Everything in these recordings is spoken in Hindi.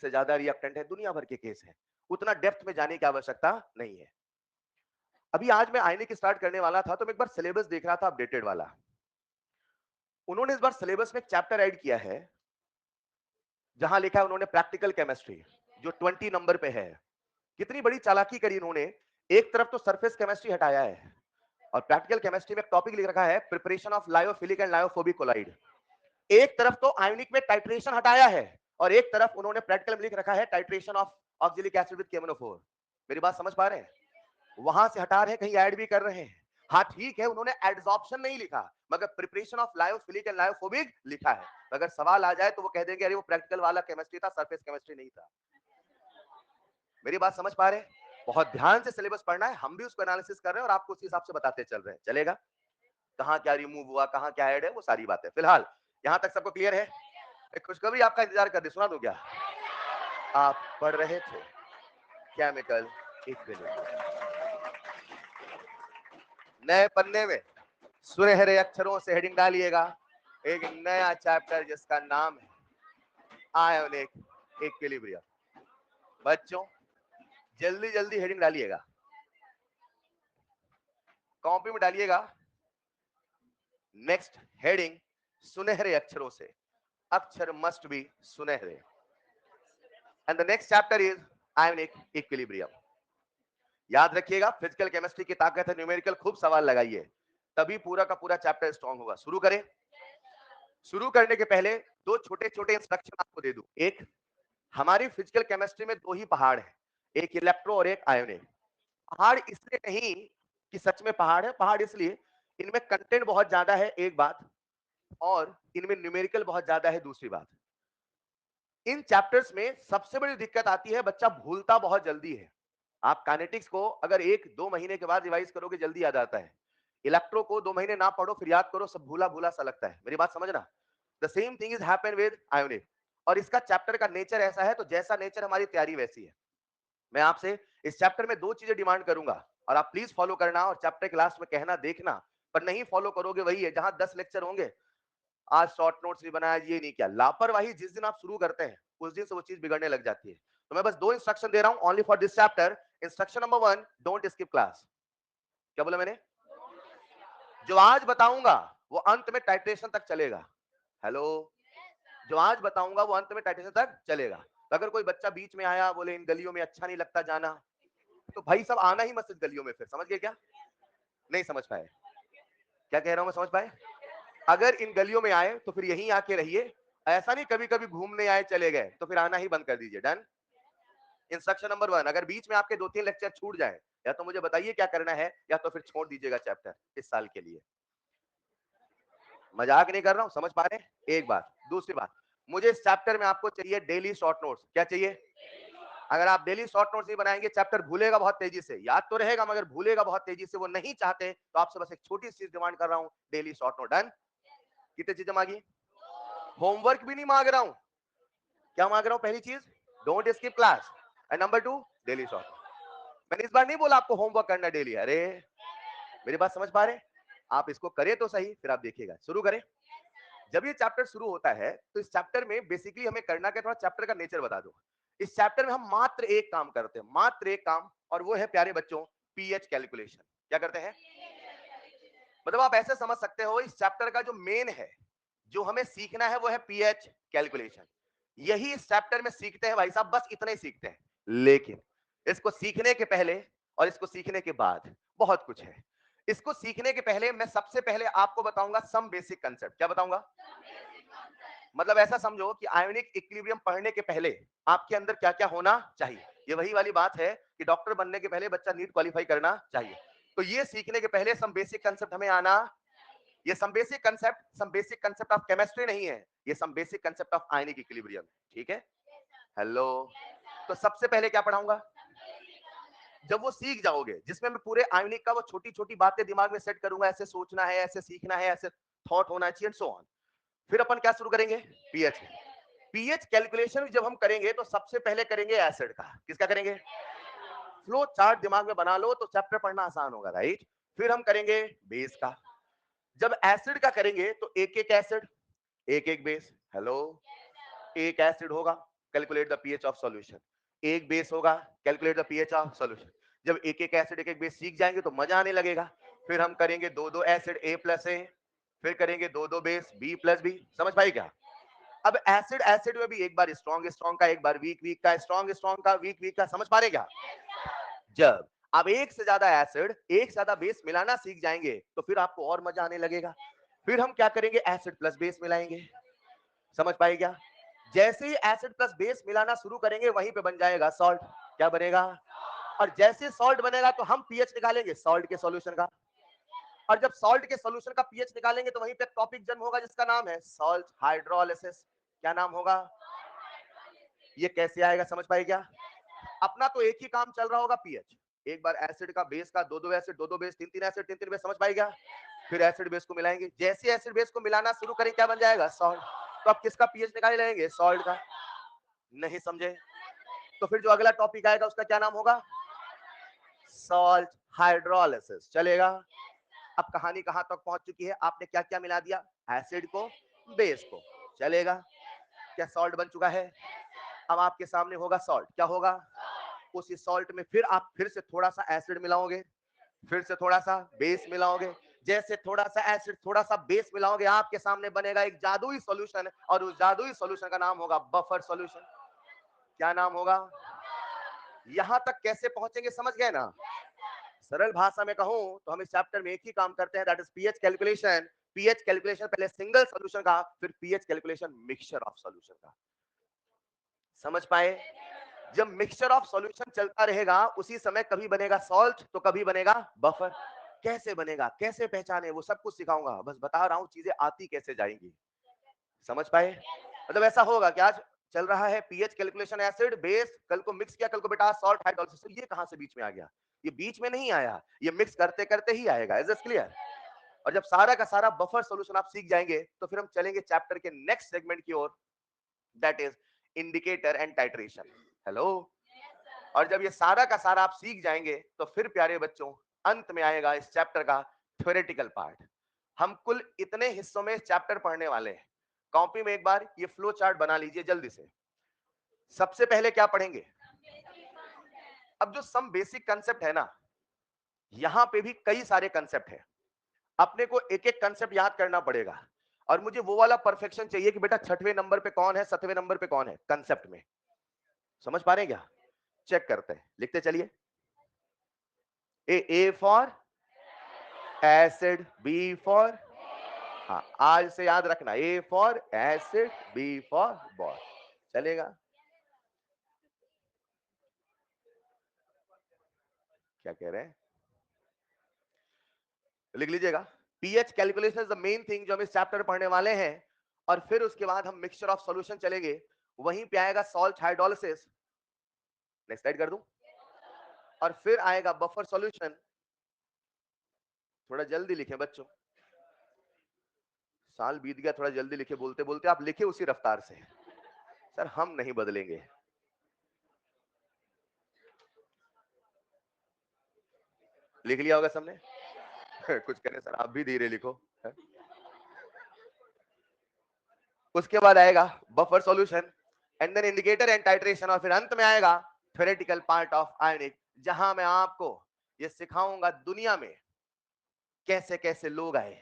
से ज्यादा रिएक्टेंट है, दुनिया भर के केस है, उतना डेप्थ में जाने की आवश्यकता नहीं है। अभी आज मैं आयनिक स्टार्ट करने वाला था तो मैं एक बार सिलेबस देख रहा था अपडेटेड वाला। उन्होंने इस बार सिलेबस में एक चैप्टर ऐड किया है जहां लिखा है उन्होंने प्रैक्टिकल केमिस्ट्री, जो 20 नंबर पे है। कितनी बड़ी चालाकी करी इन्होंने, एक तरफ तो सरफेस केमिस्ट्री हटाया है और प्रैक्टिकल केमिस्ट्री में एक टॉपिक लिख रखा है preparation of lyophilic and lyophobic colloid. एक तरफ तो आयोनिक में टाइट्रेशन हटाया है और एक तरफ उन्होंने प्रैक्टिकल में लिख रखा है titration of oxalic acid with K M N O four. मेरी बात समझ पा रहे हैं? वहां से हटा रहे हैं, कहीं ऐड भी कर रहे हैं। हाँ ठीक है, उन्होंने एड्सॉर्प्शन नहीं लिखा मगर preparation of lyophilic and lyophobic लिखा है। अगर सवाल आ जाए तो वो कह देंगे अरे वो प्रैक्टिकल वाला केमिस्ट्री था, सरफेस केमिस्ट्री नहीं था। मेरी बात समझ पा रहे हैं? बहुत ध्यान से सिलेबस पढ़ना है, हम भी उसको एनालिसिस कर रहे हैं और आपको उसी हिसाब से बताते चल रहे हैं। चलेगा? कहां क्या रिमूव हुआ, कहां क्या ऐड है, वो सारी बातें फिलहाल यहां तक सबको क्लियर है? एक खुशखबरी आपका इंतजार कर रही, सुना दूं क्या? आप पढ़ रहे थे केमिकल इक्विलिब्रियम, नए पन्ने में सुनहरे अक्षरों से हेडिंग डालिएगा, एक नया चैप्टर जिसका नाम है आयोनिक इक्विलिब्रियम। बच्चों जल्दी जल्दी हेडिंग डालिएगा, कॉपी में डालिएगा। नेक्स्ट हेडिंग सुनहरे अक्षरों से, अक्षर मस्ट बी सुनहरे, and the next chapter is ionic equilibrium. याद रखिएगा फिजिकल केमिस्ट्री की ताकत है न्यूमेरिकल, खूब सवाल लगाइए तभी पूरा का पूरा चैप्टर स्ट्रांग होगा। शुरू करें? शुरू करने के पहले दो छोटे छोटे इंस्ट्रक्शन आपको दे दूं। एक, हमारी फिजिकल केमिस्ट्री में दो ही पहाड़ है, एक इलेक्ट्रो और एक आयोनिक। पहाड़ इसलिए नहीं कि सच में पहाड़ है, पहाड़ इसलिए इनमें कंटेंट बहुत ज्यादा है एक बात, और इनमें न्यूमेरिकल बहुत ज्यादा है दूसरी बात। इन चैप्टर्स में सबसे बड़ी दिक्कत आती है बच्चा भूलता बहुत जल्दी है। आप काइनेटिक्स को अगर 1-2 महीने के बाद रिवाइज करोगे जल्दी याद आता है, इलेक्ट्रो को 2 महीने ना पढ़ो फिर याद करो सब भूला भूला सा लगता है। मेरी बात समझना, the same thing is happen with ionic. और इसका चैप्टर का नेचर ऐसा है, तो जैसा नेचर हमारी तैयारी वैसी है। मैं आपसे इस चैप्टर में दो चीजें डिमांड करूंगा और आप प्लीज फॉलो करना, और चैप्टर के लास्ट में कहना देखना, पर नहीं फॉलो करोगे वही है जहां 10 लेक्चर होंगे, आज शॉर्ट नोट्स नहीं बनाया, ये नहीं किया। लापरवाही जिस दिन आप शुरू करते हैं उस दिन से वो चीज बिगड़ने लग जाती है। तो मैं बस दो इंस्ट्रक्शन दे रहा हूं only for this chapter. Instruction number 1, don't skip class. क्या बोला मैंने? जो आज बताऊंगा वो अंत में टाइट्रेशन तक चलेगा। हेलो? जो आज बताऊंगा वो अंत में टाइट्रेशन तक चलेगा। तो अगर कोई बच्चा बीच में आया बोले इन गलियों में अच्छा नहीं लगता जाना, तो भाई सब आना ही मत इस गलियों में, फिर समझ गए क्या? नहीं समझ पाए? क्या कह रहा हूं मैं, समझ पाए? अगर इन गलियों में आए तो फिर यहीं आके रहिए, ऐसा नहीं कभी कभी घूमने आए चले गए तो फिर आना ही बंद कर दीजिए। डन? इंस्ट्रक्शन नंबर 1, अगर बीच में आपके 2-3 लेक्चर छूट जाए या तो मुझे बताइए क्या करना है, या तो फिर छोड़ दीजिएगा चैप्टर इस साल के लिए। मजाक नहीं कर रहा हूं, समझ पा रहे हैं? एक बात। दूसरी बात, मुझे इस चैप्टर में आपको चाहिए डेली शॉर्ट नोट्स। क्या चाहिए? अगर आप डेली शॉर्ट नोट्स नहीं बनाएंगे चैप्टर भूलेगा बहुत तेजी से, याद तो रहेगा मगर भूलेगा बहुत तेजी से, वो नहीं चाहते। तो आपसे बस एक छोटी सी चीज डिमांड कर रहा हूं, डेली शॉर्ट नोट। डन? कितनी चीजें मांगी? होमवर्क भी नहीं मांग रहा हूं, क्या मांग रहा हूं? पहली चीज, don't skip class, and number 2, daily short note. मैंने इस बार नहीं बोला आपको होमवर्क करना डेली। अरे मेरी बात समझ पा रहे हैं? आप इसको करें तो सही, फिर आप देखिएगा। शुरू करें? जब ये चैप्टर शुरू होता है तो इस चैप्टर में बेसिकली हमें करना क्या, थोड़ा चैप्टर का नेचर बता दो। इस चैप्टर में हम मात्र एक काम करते हैं, मात्र एक काम, और वो है प्यारे बच्चों पीएच कैलकुलेशन। क्या करते हैं? मतलब आप ऐसे समझ सकते हो इस चैप्टर का जो मेन है, जो हमें सीखना है वो है पीएच कैलकुलेशन। यही इस चैप्टर में सीखते हैं भाई साहब, बस इतना ही सीखते हैं। लेकिन इसको सीखने के पहले और इसको सीखने के बाद बहुत कुछ है। इसको सीखने के पहले मैं सबसे पहले आपको बताऊंगा सम बेसिक कंसेप्ट। क्या बताऊंगा? मतलब ऐसा समझो कि आयोनिक इक्विलिब्रियम पढ़ने के पहले आपके अंदर क्या क्या होना चाहिए। ये वही वाली बात है कि डॉक्टर बनने के पहले बच्चा नीट क्वालिफाई करना चाहिए। तो ये सीखने के पहले सम बेसिक कंसेप्ट हमें आना। ये some basic concept of chemistry नहीं है, ये some basic concept of ionic equilibrium. ठीक है? हेलो? तो सबसे पहले क्या पढ़ाऊंगा? जब वो सीख जाओगे, जिसमें मैं पूरे आयनिक का वो छोटी छोटी बातें दिमाग में सेट करूंगा, ऐसे सोचना है, ऐसे सीखना है, ऐसे थॉट होना चाहिए एंड सो ऑन। फिर अपन क्या शुरू करेंगे? पीएच। पीएच कैलकुलेशन जब हम करेंगे तो सबसे पहले करेंगे एसिड का। किसका करेंगे? फ्लो चार्ट दिमाग में बना लो तो चैप्टर पढ़ना आसान होगा, राइट? फिर हम करेंगे बेस का। जब एसिड का करेंगे तो एक एक एसिड, एक एक बेस। हेलो? एक एसिड होगा, calculate the pH of solution. एक बेस होगा, calculate the pH of solution. जब एक एक एसिड एक एक बेस सीख जाएंगे तो मजा आने लगेगा। फिर हम करेंगे दो दो एसिड ए प्लस ए, फिर करेंगे दो दो बेस बी प्लस बी। समझ पाए क्या? अब एसिड एसिड में भी एक बार स्ट्रॉन्ग स्ट्रॉन्ग का, एक बार वीक वीक का, स्ट्रॉन्ग स्ट्रॉन्ग का, वीक वीक का। समझ पा रहे क्या? जब आप एक से ज्यादा एसिड एक से ज्यादा बेस मिलाना सीख जाएंगे तो फिर आपको और मजा आने लगेगा। फिर हम क्या करेंगे, एसिड प्लस बेस मिलाएंगे। समझ पाए क्या? जैसे ही एसिड प्लस बेस मिलाना शुरू करेंगे वहीं पे बन जाएगा सॉल्ट। क्या बनेगा? और जैसे सॉल्ट बनेगा तो हम पीएच निकालेंगे सॉल्ट के सॉल्यूशन का। और जब सॉल्ट के सॉल्यूशन का पीएच निकालेंगे तो वहीं पे टॉपिक जन्म होगा जिसका नाम है सॉल्ट हाइड्रोलिसिस। क्या नाम होगा? ये कैसे आएगा? समझ पाए क्या? अपना तो एक ही काम चल रहा होगा, पीएच। एक बार एसिड का बेस का दो दो एसिड दो दो बेस तीन तीन एसिड तीन तीन बेस। समझ पाए क्या? फिर एसिड बेस को मिलाएंगे, जैसे एसिड बेस को मिलाना शुरू करें क्या बन जाएगा? सॉल्ट। तो अब किसका पीएच निकाले लेंगे? सॉल्ट का। नहीं समझे? तो फिर जो अगला टॉपिक आएगा उसका क्या नाम होगा? Salt hydrolysis. चलेगा? अब कहानी कहां तक पहुंच चुकी है? आपने क्या क्या मिला दिया? एसिड को, बेस को। चलेगा? क्या सॉल्ट बन चुका है? अब आपके सामने होगा सॉल्ट। क्या होगा? उसी सॉल्ट में फिर आप फिर से थोड़ा सा एसिड मिलाओगे, फिर से थोड़ा सा बेस मिलाओगे। जैसे थोड़ा सा एसिड थोड़ा सा बेस मिलाओगे आपके सामने बनेगा एक जादुई सॉल्यूशन, और उस जादुई सॉल्यूशन का नाम होगा बफर सॉल्यूशन। क्या नाम होगा? यहां तक कैसे पहुंचेंगे? समझ गए ना? सरल भाषा में कहूं तो हम इस चैप्टर में एक ही काम करते हैं, that is pH calculation. PH calculation पहले सिंगल सॉल्यूशन का, फिर pH calculation mixture of solution का। समझ पाए? जब मिक्सचर ऑफ सॉल्यूशन चलता रहेगा उसी समय कभी बनेगा सॉल्ट तो कभी बनेगा बफर। कैसे बनेगा, कैसे पहचाने, वो सब कुछ सिखाऊंगा। बस बता रहा हूं चीजें आती कैसे जाएंगी। समझ पाए? मतलब ऐसा होगा कि आज चल रहा है पीएच कैलकुलेशन एसिड बेस, कल को मिक्स किया, कल को बेटा सॉल्ट हाइड्रोलिसिस। तो ये कहां से बीच में आ गया? ये बीच में नहीं आया, ये मिक्स करते करते ही आएगा। Is this clear? और जब सारा का सारा बफर सॉल्यूशन आप सीख जाएंगे तो फिर हम चलेंगे चैप्टर के नेक्स्ट सेगमेंट की ओर, that is indicator and titration. Hello? और जब ये सारा का सारा आप सीख जाएंगे तो फिर प्यारे बच्चों अंत में आएगा इस चैप्टर का थ्योरेटिकल पार्ट। हम कुल इतने हिस्सों में चैप्टर पढ़ने वाले हैं। कॉपी में एक बार ये फ्लो चार्ट बना लीजिए जल्दी से। सबसे पहले क्या पढ़ेंगे? अब जो सम बेसिक कंसेप्ट है ना, यहां पे भी कई सारे कंसेप्ट है। अपने को एक एक कंसेप्ट याद करना पड़ेगा। और मुझे वो वाला परफेक्शन चाहिए कि बेटा छठवें नंबर पे कौन है, सातवें नंबर पे कौन है कंसेप्ट में। समझ पा रहे हैं क्या? चेक करते हैं, लिखते चलिए। A for acid, B for, हाँ आज से याद रखना, A for acid, B for ball. चलेगा? क्या कह रहे हैं? लिख लीजिएगा। PH calculation is the main thing जो हम इस चैप्टर में पढ़ने वाले हैं। और फिर उसके बाद हम मिक्सचर ऑफ सॉल्यूशन चलेंगे, वहीं पे आएगा सॉल्ट हाइड्रोलिसिस। नेक्स्ट स्लाइड कर दूं? और फिर आएगा बफर सॉल्यूशन। थोड़ा जल्दी लिखें बच्चों, साल बीत गया, थोड़ा जल्दी लिखे। बोलते बोलते आप लिखे उसी रफ्तार से। सर हम नहीं बदलेंगे। लिख लिया होगा सबने? कुछ करें सर, आप भी धीरे लिखो। उसके बाद आएगा buffer solution and then indicator and titration, और फिर अंत में आएगा थ्योरेटिकल पार्ट ऑफ आयोनिक, जहां मैं आपको ये सिखाऊंगा दुनिया में कैसे कैसे लोग आए,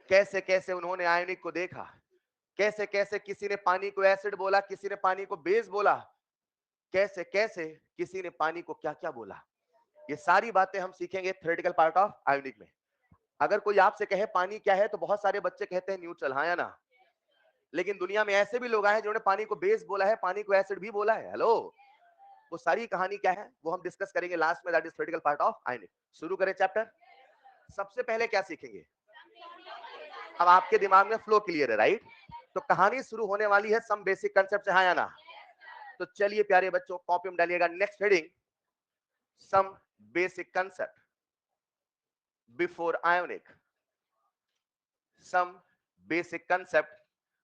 कैसे कैसे उन्होंने आयोनिक को देखा, कैसे कैसे किसी ने पानी को एसिड बोला, किसी ने पानी को बेस बोला, कैसे कैसे किसी ने पानी को क्या क्या बोला। ये सारी बातें हम सीखेंगे थ्योरेटिकल पार्ट ऑफ आयोनिक में। अगर कोई आपसे कहे पानी क्या है तो बहुत सारे बच्चे कहते हैं न्यूट्रल, हाँ या ना? लेकिन दुनिया में ऐसे भी लोग आए जिन्होंने पानी को बेस बोला है, पानी को एसिड भी बोला है। हेलो? वो सारी कहानी क्या है वो हम डिस्कस करेंगे लास्ट में, that is theoretical part of ionic. शुरू करें चैप्टर। सबसे पहले क्या सीखेंगे? अब आपके दिमाग में फ्लो क्लियर है, राइट? तो कहानी शुरू होने वाली है सम बेसिक कंसेप्ट से, हाँ या ना? तो चलिए प्यारे बच्चों, कॉपी में डालिएगा next heading, some basic concept before ionic. Some basic concept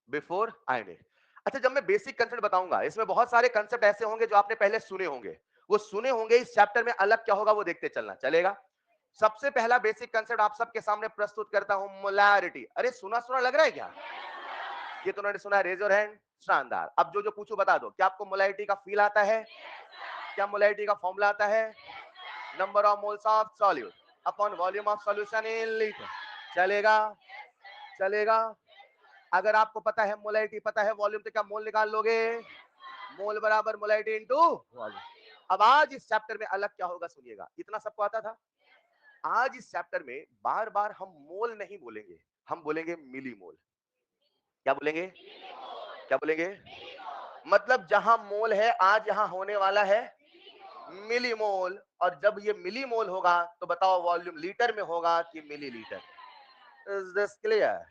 before ionic. अच्छा, जब मैं बेसिक कंसेप्ट बताऊंगा इसमें बहुत सारे कंसेप्ट ऐसे होंगे जो आपने पहले सुने होंगे। वो सुने होंगे, इस चैप्टर में अलग क्या होगा वो देखते चलना। चलेगा? सबसे पहला बेसिक कंसेप्ट आप सबके सामने प्रस्तुत करता हूं, मोलैरिटी। अरे सुना सुना लग रहा है क्या? कितनों ने सुना? Raise your hand. शानदार। अब जो जो पूछू बता दो। क्या आपको मोलैरिटी का फील आता है? क्या मोलैरिटी का फॉर्मूला आता है? Number of moles of solute upon volume of solution in litre. चलेगा? चलेगा? अगर आपको पता है मोलैरिटी, पता है वॉल्यूम, तो क्या मोल निकाल लोगे? मोल बराबर मोलैरिटी इनटू वॉल्यूम। अब आज इस चैप्टर में अलग क्या होगा सुनिएगा। इतना सबको आता था? आज इस चैप्टर में बार बार हम मोल नहीं बोलेंगे, हम बोलेंगे मिली मोल। क्या बोलेंगे? क्या बोलेंगे? मतलब जहां मोल है आज यहां होने वाला है मिली मोल। और जब ये मिली मोल होगा तो बताओ वॉल्यूम लीटर में होगा कि मिली लीटर? Is this clear?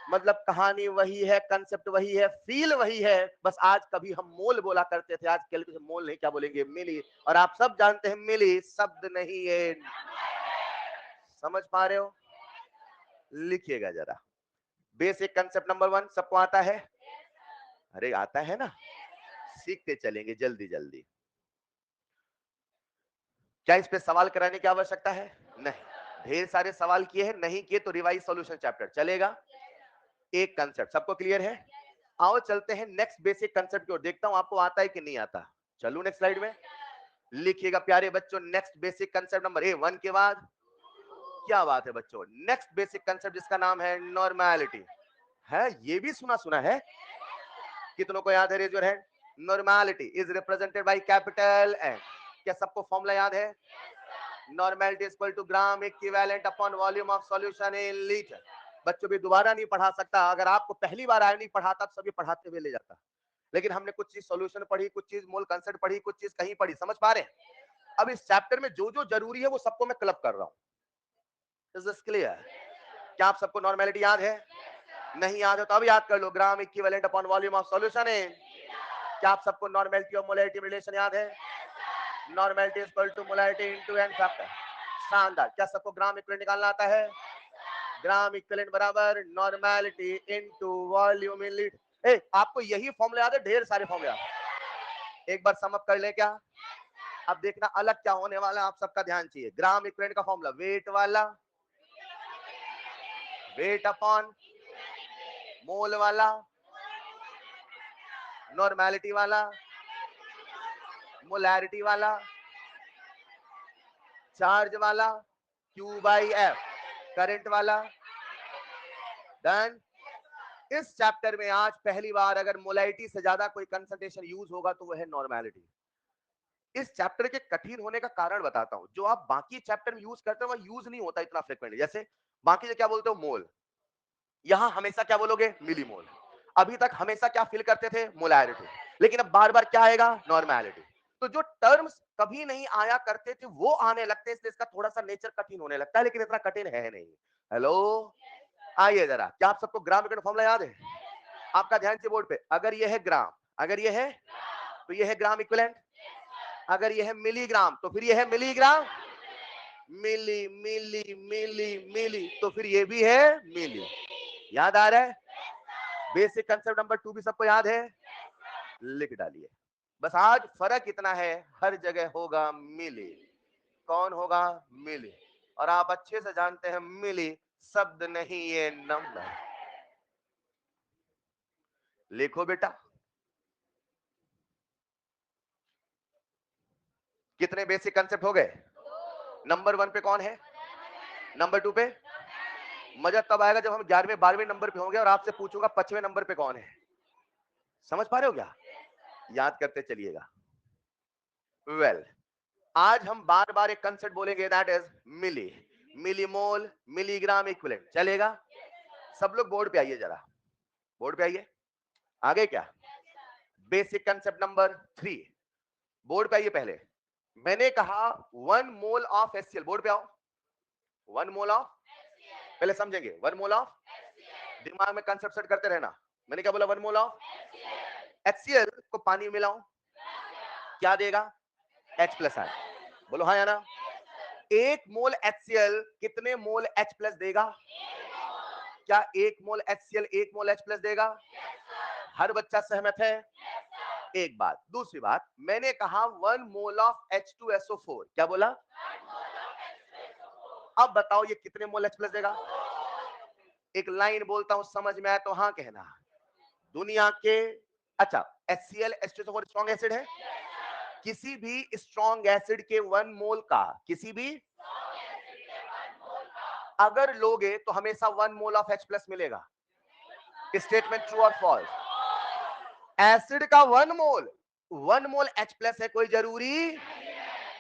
मतलब कहानी वही है, कंसेप्ट वही है, फील वही है, बस आज कभी हम मोल बोला करते थे, आज कैलकुलेशन मोल नहीं, क्या बोलेंगे? मिली। और आप सब जानते हैं मिली शब्द नहीं है। समझ पा रहे हो? लिखिएगा जरा। बेसिक कंसेप्ट नंबर 1 सबको आता है? अरे आता है ना, सीखते चलेंगे जल्दी जल्दी। क्या इस पे सवाल कराने की आवश्यकता है? नहीं। ढेर सारे सवाल किए हैं, नहीं किए तो रिवाइज सॉल्यूशन चैप्टर चलेगा। एक कंसेप्ट सबको क्लियर है? आओ चलते हैं नेक्स्ट बेसिक कंसेप्ट की ओर, देखता हूं आपको आता है कि नहीं आता। चलो नेक्स्ट स्लाइड में लिखिएगा प्यारे बच्चों। नेक्स्ट बेसिक कंसेप्ट नंबर 1 के बाद क्या बात है बच्चों, नेक्स्ट बेसिक कंसेप्ट जिसका नाम है नॉर्मैलिटी। है ये भी सुना सुना है? कितनों को याद है? Raise your hand. Normality is represented by capital N. क्या सबको फॉर्मूला याद है? Normality equal to gram equivalent upon volume of solution in litre. बच्चों भी दोबारा नहीं पढ़ा सकता, अगर आपको पहली बार आया नहीं पढ़ाता सभी पढ़ाते हुए ले जाता। लेकिन हमने कुछ चीज सॉल्यूशन पढ़ी, कुछ चीज मोल कंसेप्ट पढ़ी, कुछ चीज कहीं पढ़ी। समझ पा रहे हैं? अब इस चैप्टर में जो जो जरूरी है वो सबको मैं क्लब कर रहा हूं। Is this clear? क्या आप सबको नॉर्मैलिटी याद है? नहीं याद है तो अब याद कर लो। Gram equivalent upon volume of solution in. क्या आप सबको नॉर्मैलिटी और मोलैरिटी रिलेशन याद है? Normality is equal to molarity into N factor. शानदार। क्या सबको ग्राम इक्विवेलेंट निकालना आता है? ग्राम इक्विवेलेंट बराबर normality into volume in litre. आपको यही फॉर्मूला याद है? ढेर सारे फॉर्मूले याद है। एक बार सम अप कर ले क्या? अब देखना अलग क्या होने वाला है, आप सबका ध्यान चाहिए। ग्राम इक्विवेलेंट का फॉर्मूला वेट वाला, वेट अपॉन मोल वाला, नॉर्मैलिटी वाला, मोलैरिटी वाला, चार्ज वाला, Q बाई एफ, करंट वाला। डन। इस चैप्टर में आज पहली बार अगर मोलैरिटी से ज्यादा कोई कंसंट्रेशन यूज होगा तो वह है नॉर्मैलिटी। इस चैप्टर के कठिन होने का कारण बताता हूं। जो आप बाकी चैप्टर में यूज करते हो वह यूज नहीं होता इतना फ्रिक्वेंटली। जैसे बाकी जो क्या बोलते हो मोल, यहां हमेशा क्या बोलोगे? मिली मोल। अभी तक हमेशा क्या फील करते थे? मोलैरिटी। लेकिन अब बार बार क्या आएगा? नॉर्मैलिटी। तो जो टर्म्स कभी नहीं आया करते थे वो आने लगते हैं, इसलिए इसका थोड़ा सा नेचर कठिन होने लगता है, लेकिन इतना कठिन है नहीं। हेलो, आइए जरा। क्या आप सबको ग्राम का फॉर्मूला याद है? आपका ध्यान से बोर्ड पे। अगर ये है ग्राम, अगर ये है तो ये है ग्राम इक्विवेलेंट। अगर ये है मिलीग्राम तो फिर ये है मिलीग्राम। मिली मिली मिली मिली तो फिर ये भी है मिली। याद आ रहा है? बेसिक कंसेप्ट नंबर 2 भी सबको याद है? लिख डालिए। बस आज फर्क इतना है, हर जगह होगा मिली। कौन होगा? मिली। और आप अच्छे से जानते हैं मिली शब्द नहीं ये नंबर। लिखो बेटा। कितने बेसिक कंसेप्ट हो गए? नंबर 1 पे कौन है? नंबर 2 पे? मजा तब आएगा जब हम 11वें 12वें नंबर पे होंगे और आपसे पूछूंगा 5वें नंबर पे कौन है। समझ पा रहे हो क्या? याद करते चलिएगा। वेल, आज हम बार बार एक कंसेप्ट बोलेंगे, that is milli. Millimole, milligram equivalent. चलेगा? सब लोग बोर्ड पे आइए जरा। बोर्ड पे आइए। आगे क्या? Basic concept number 3। बोर्ड पे आइए पहले। मैंने कहा 1 मोल ऑफ HCl। बोर्ड पे आओ। 1 मोल ऑफ, पहले समझेंगे 1 मोल ऑफ, दिमाग में कंसेप्ट सेट करते रहना। मैंने क्या बोला? 1 मोल ऑफ HCl को पानी मिलाओ, क्या देगा? H प्लस आए। बोलो हाँ या ना? 1 मोल HCl कितने मोल H प्लस देगा? क्या 1 मोल HCl 1 मोल H प्लस देगा? हर बच्चा सहमत है? एक बात। दूसरी बात, मैंने कहा 1 मोल ऑफ H2SO4। क्या बोला? अब बताओ ये कितने मोल H प्लस देगा? एक लाइन बोलता हूं, समझ में आया तो हाँ कहना। दुनिया के, अच्छा HCl H2SO4 स्ट्रॉन्ग एसिड है। किसी भी स्ट्रॉन्ग एसिड के 1 मोल का, किसी भी अगर लोगे तो हमेशा 1 मोल ऑफ H प्लस मिलेगा। स्टेटमेंट ट्रू और फॉल्स? एसिड का 1 मोल H प्लस है, कोई जरूरी,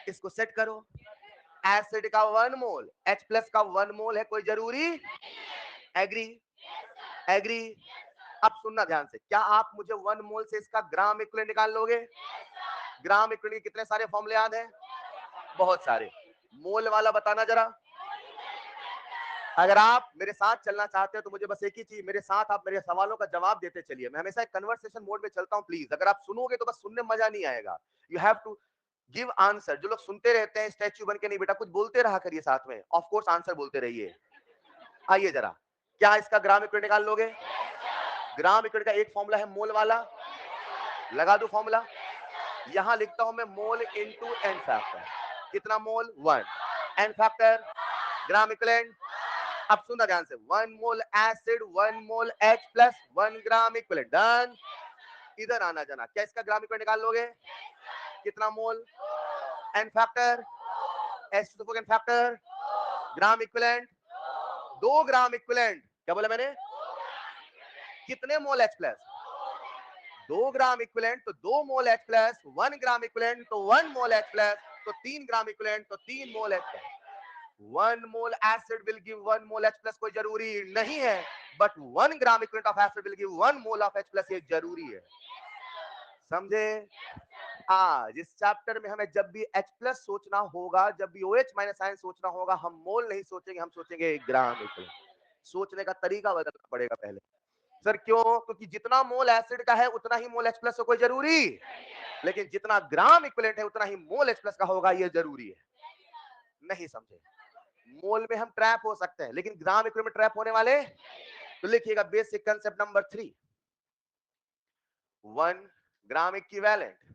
इसको सेट करो। एसिड का 1 मोल H प्लस का 1 मोल है, कोई जरूरी, एग्री? एग्री? अब सुनना ध्यान से, क्या आप मुझे 1 मोल से इसका ग्राम इक्विवेलेंट निकाल लोगे? ग्राम इक्विवेलेंट के कितने सारे फॉर्मूले याद हैं? बहुत सारे। मोल वाला बताना जरा। अगर आप मेरे साथ चलना चाहते हो तो मुझे बस एक ही चीज, मेरे साथ आप मेरे सवालों का जवाब देते चलिए। मैं हमेशा एक कन्वर्सेशन मोड में चलता हूं, प्लीज। अगर आप सुनोगे तो बस सुनने में मजा नहीं आएगा। You have to give answer. जो लोग सुनते रहते हैं स्टैच्यू बन के नहीं, बेटा कुछ बोलते रहा करिए साथ में, ऑफ कोर्स आंसर बोलते रहिए। आइए जरा, क्या इसका ग्राम इक्विवेलेंट निकाल लोगे? ग्राम इक्विवेलेंट का एक फॉर्मूला है मोल वाला, लगा दो फॉर्मूला। यहां लिखता हूं मैं मोल इनटू एन फैक्टर। कितना mole? 1। N factor gram equivalent. अब सुनना ध्यान से, 1 mole acid 1 mole H plus 1 gram equivalent. Done. इधर आना जाना, क्या इसका ग्राम इक्विवेलेंट निकाल लोगे? कितना mole? N factor H2SO4 N factor gram equivalent 2 gram equivalent. क्या बोला मैंने? कितने mole H plus? 2 gram equivalent तो 2 mole H plus, 1 gram equivalent तो 1 मोल H प्लस, तो 3 ग्राम इक्विवेलेंट तो 3 मोल H plus. 1 mole acid will give 1 mole H plus, कोई जरूरी नहीं है, but 1 gram equivalent of acid will give 1 mole of H plus, ये जरूरी है। समझे? आज इस चैप्टर में हमें जब भी H प्लस सोचना होगा, जब भी OH माइनस आयन सोचना होगा, हम मोल नहीं सोचेंगे, हम सोचेंगे ग्राम इक्विवेलेंट। सोचने का तरीका बदलना पड़ेगा पहले। सर क्यों? क्योंकि जितना मोल एसिड का है उतना ही मोल H प्लस हो, कोई जरूरी, लेकिन जितना ग्राम इक्विवेलेंट है उतना ही मोल H प्लस का होगा, ये जरूरी है। नहीं समझे? मोल में हम ट्रैप हो सकते हैं, लेकिन ग्राम इक्विवेलेंट में ट्रैप होने वाले। तो लिखिएगा basic concept number 3। 1 gram equivalent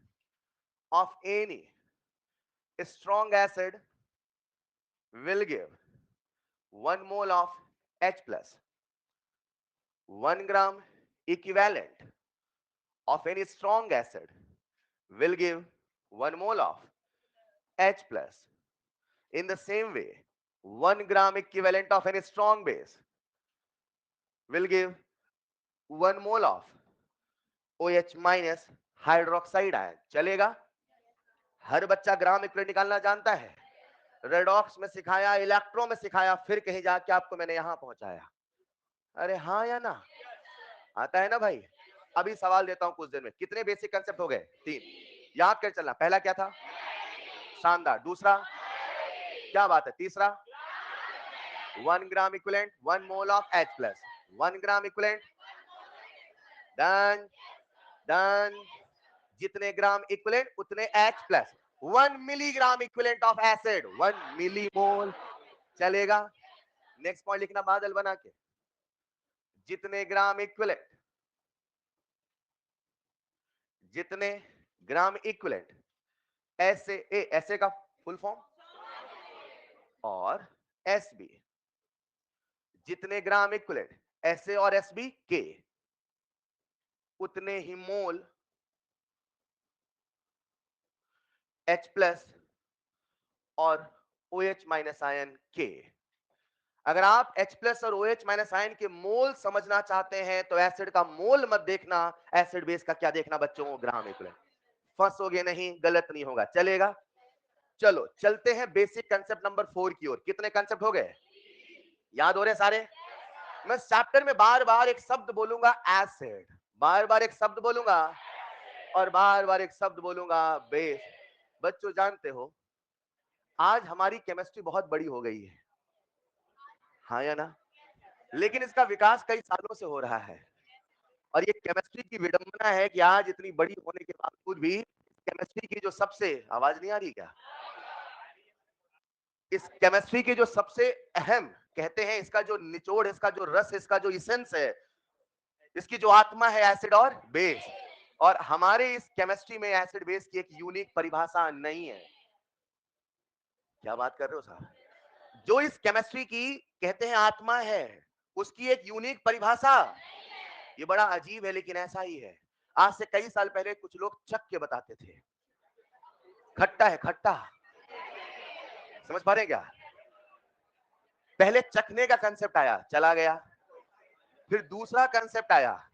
of any strong acid will give 1 mole of H plus. 1 gram equivalent of any strong acid will give 1 mole of H plus. In the same way, 1 gram equivalent of any strong base will give 1 mole of OH minus hydroxide ion. चलेगा? हर बच्चा ग्राम इक्विवेलेंट निकालना जानता है। रेडॉक्स में सिखाया, इलेक्ट्रो में सिखाया, फिर कहीं जाके आपको मैंने यहां पहुंचाया। अरे हाँ या ना? आता है ना भाई? अभी सवाल देता हूं कुछ देर में। कितने बेसिक कंसेप्ट हो गए? 3। याद कर चलना। पहला क्या था? शानदार। दूसरा क्या बात है? तीसरा 1 gram equivalent 1 mole of H plus. 1 gram equivalent. Done. Done. जितने ग्राम इक्विवेलेंट उतने H plus. 1 milligram equivalent of acid 1 millimole. चलेगा? नेक्स्ट पॉइंट लिखना बादल बना के। जितने ग्राम इक्विवेलेंट, जितने ग्राम इक्विवेलेंट ऐसे का फुल फॉर्म, और SB, जितने ग्राम इक्विवेलेंट SA और SB के, उतने ही मोल H प्लस और OH माइनस आयन के। अगर आप H प्लस और OH माइनस आयन के मोल समझना चाहते हैं तो एसिड का मोल मत देखना, एसिड बेस का क्या देखना बच्चों? Gram equivalent. फंसोगे नहीं, गलत नहीं होगा। चलेगा? चलो चलते हैं बेसिक कंसेप्ट नंबर 4 की ओर। कितने कंसेप्ट हो गए? याद हो रहे सारे? मैं चैप्टर में बार बार एक शब्द बोलूंगा एसिड, बार बार एक शब्द बोलूंगा, और बार बार एक शब्द बोलूंगा बेस। बच्चों जानते हो आज हमारी केमिस्ट्री बहुत बड़ी हो गई है, हाँ या ना? लेकिन इसका विकास कई सालों से हो रहा है, और ये केमिस्ट्री की विडंबना है कि आज इतनी बड़ी होने के बावजूद भी केमिस्ट्री की जो सबसे, आवाज नहीं आ रही क्या? इस केमिस्ट्री की जो सबसे अहम, कहते हैं इसका जो निचोड़, इसका जो रस, इसका जो इसेंस है, इसकी जो आत्मा है एसिड और बेस। और हमारे इस केमिस्ट्री में एसिड बेस की एक यूनिक परिभाषा नहीं है। क्या बात कर रहे हो साहब? जो इस केमिस्ट्री की कहते हैं आत्मा है, उसकी एक यूनिक परिभाषा। ये बड़ा अजीब है लेकिन ऐसा ही है। आज से कई साल पहले कुछ लोग चख के बताते थे खट्टा है खट्टा। समझ पा रहे हैं क्या? पहले चखने का कंसेप्ट आया, चला गया। फिर दूसरा कंसेप्ट आया।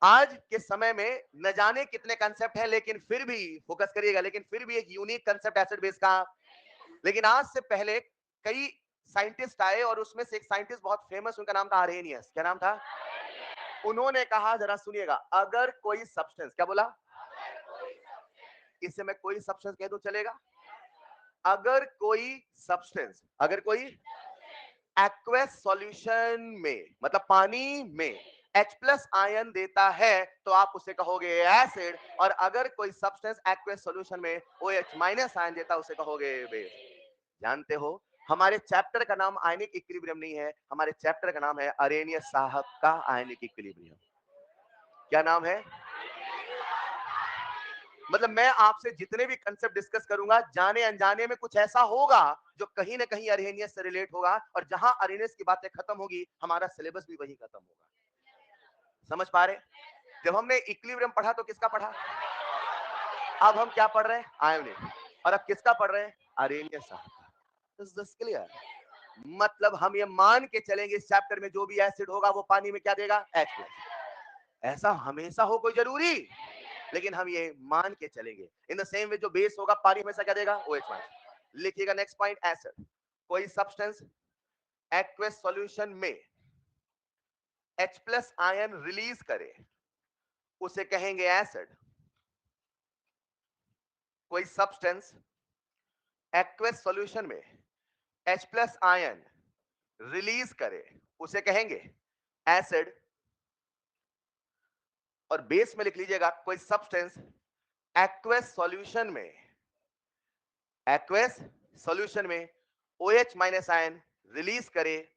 आज के समय में न जाने कितने कंसेप्ट हैं, लेकिन फिर भी फोकस करिएगा, लेकिन फिर भी एक यूनिक कंसेप्ट एसिड बेस का। लेकिन आज से पहले कई साइंटिस्ट आए और उसमें से एक साइंटिस्ट बहुत फेमस, उनका नाम था आरेनियस। क्या नाम था? उन्होंने कहा, जरा सुनिएगा, अगर कोई सब्सटेंस, क्या बोला? इससे मैं कोई सब्सटेंस कह दूं चलेगा? अगर कोई सब्सटेंस, अगर कोई एक्वस सॉल्यूशन में, मतलब पानी में H प्लस आयन देता है तो आप उसे कहोगे एसिड, और अगर कोई सब्सटेंस एक्वस सॉल्यूशन में OH माइनस आयन देता है उसे कहोगे बेस। जानते हो, हमारे चैप्टर का नाम आयनिक इक्विलिब्रियम नहीं है, हमारे चैप्टर का नाम है अरेनियस साहब का आयनिक इक्विलिब्रियम। क्या नाम है? मतलब मैं आपसे जितने भी कंसेप्ट डिस्कस करूंगा, जाने अनजाने में कुछ ऐसा होगा जो कहीं ना कहीं अरेनियस से रिलेट होगा, और जहां अरेनियस की बातें खत्म होगी हमारा सिलेबस भी वही खत्म होगा। समझ पा रहे? जब हमने इक्विलिब्रियम पढ़ा तो किसका पढ़ा? अब हम क्या पढ़ रहे हैं? आयोनिक। और अब किसका पढ़ रहे हैं? अरेनियस साहब का। Is this clear? मतलब हम ये मान के चलेंगे इस चैप्टर में जो भी एसिड होगा वो पानी में क्या देगा? H plus. ऐसा हमेशा हो कोई जरूरी, लेकिन हम ये मान के चलेंगे। इन द सेम वे जो बेस होगा पानी हमेशा क्या देगा? OH minus. लिखिएगा नेक्स्ट पॉइंट, एसिड। कोई सब्सटेंस एक्वस सॉल्यूशन में H प्लस आयन रिलीज करे उसे कहेंगे एसिड। कोई सब्सटेंस एक्वस सॉल्यूशन में H प्लस आयन रिलीज करे उसे कहेंगे एसिड। और बेस में लिख लीजिएगा, कोई सब्सटेंस एक्वस सॉल्यूशन में, एक्वस सॉल्यूशन में OH माइनस आयन रिलीज करे,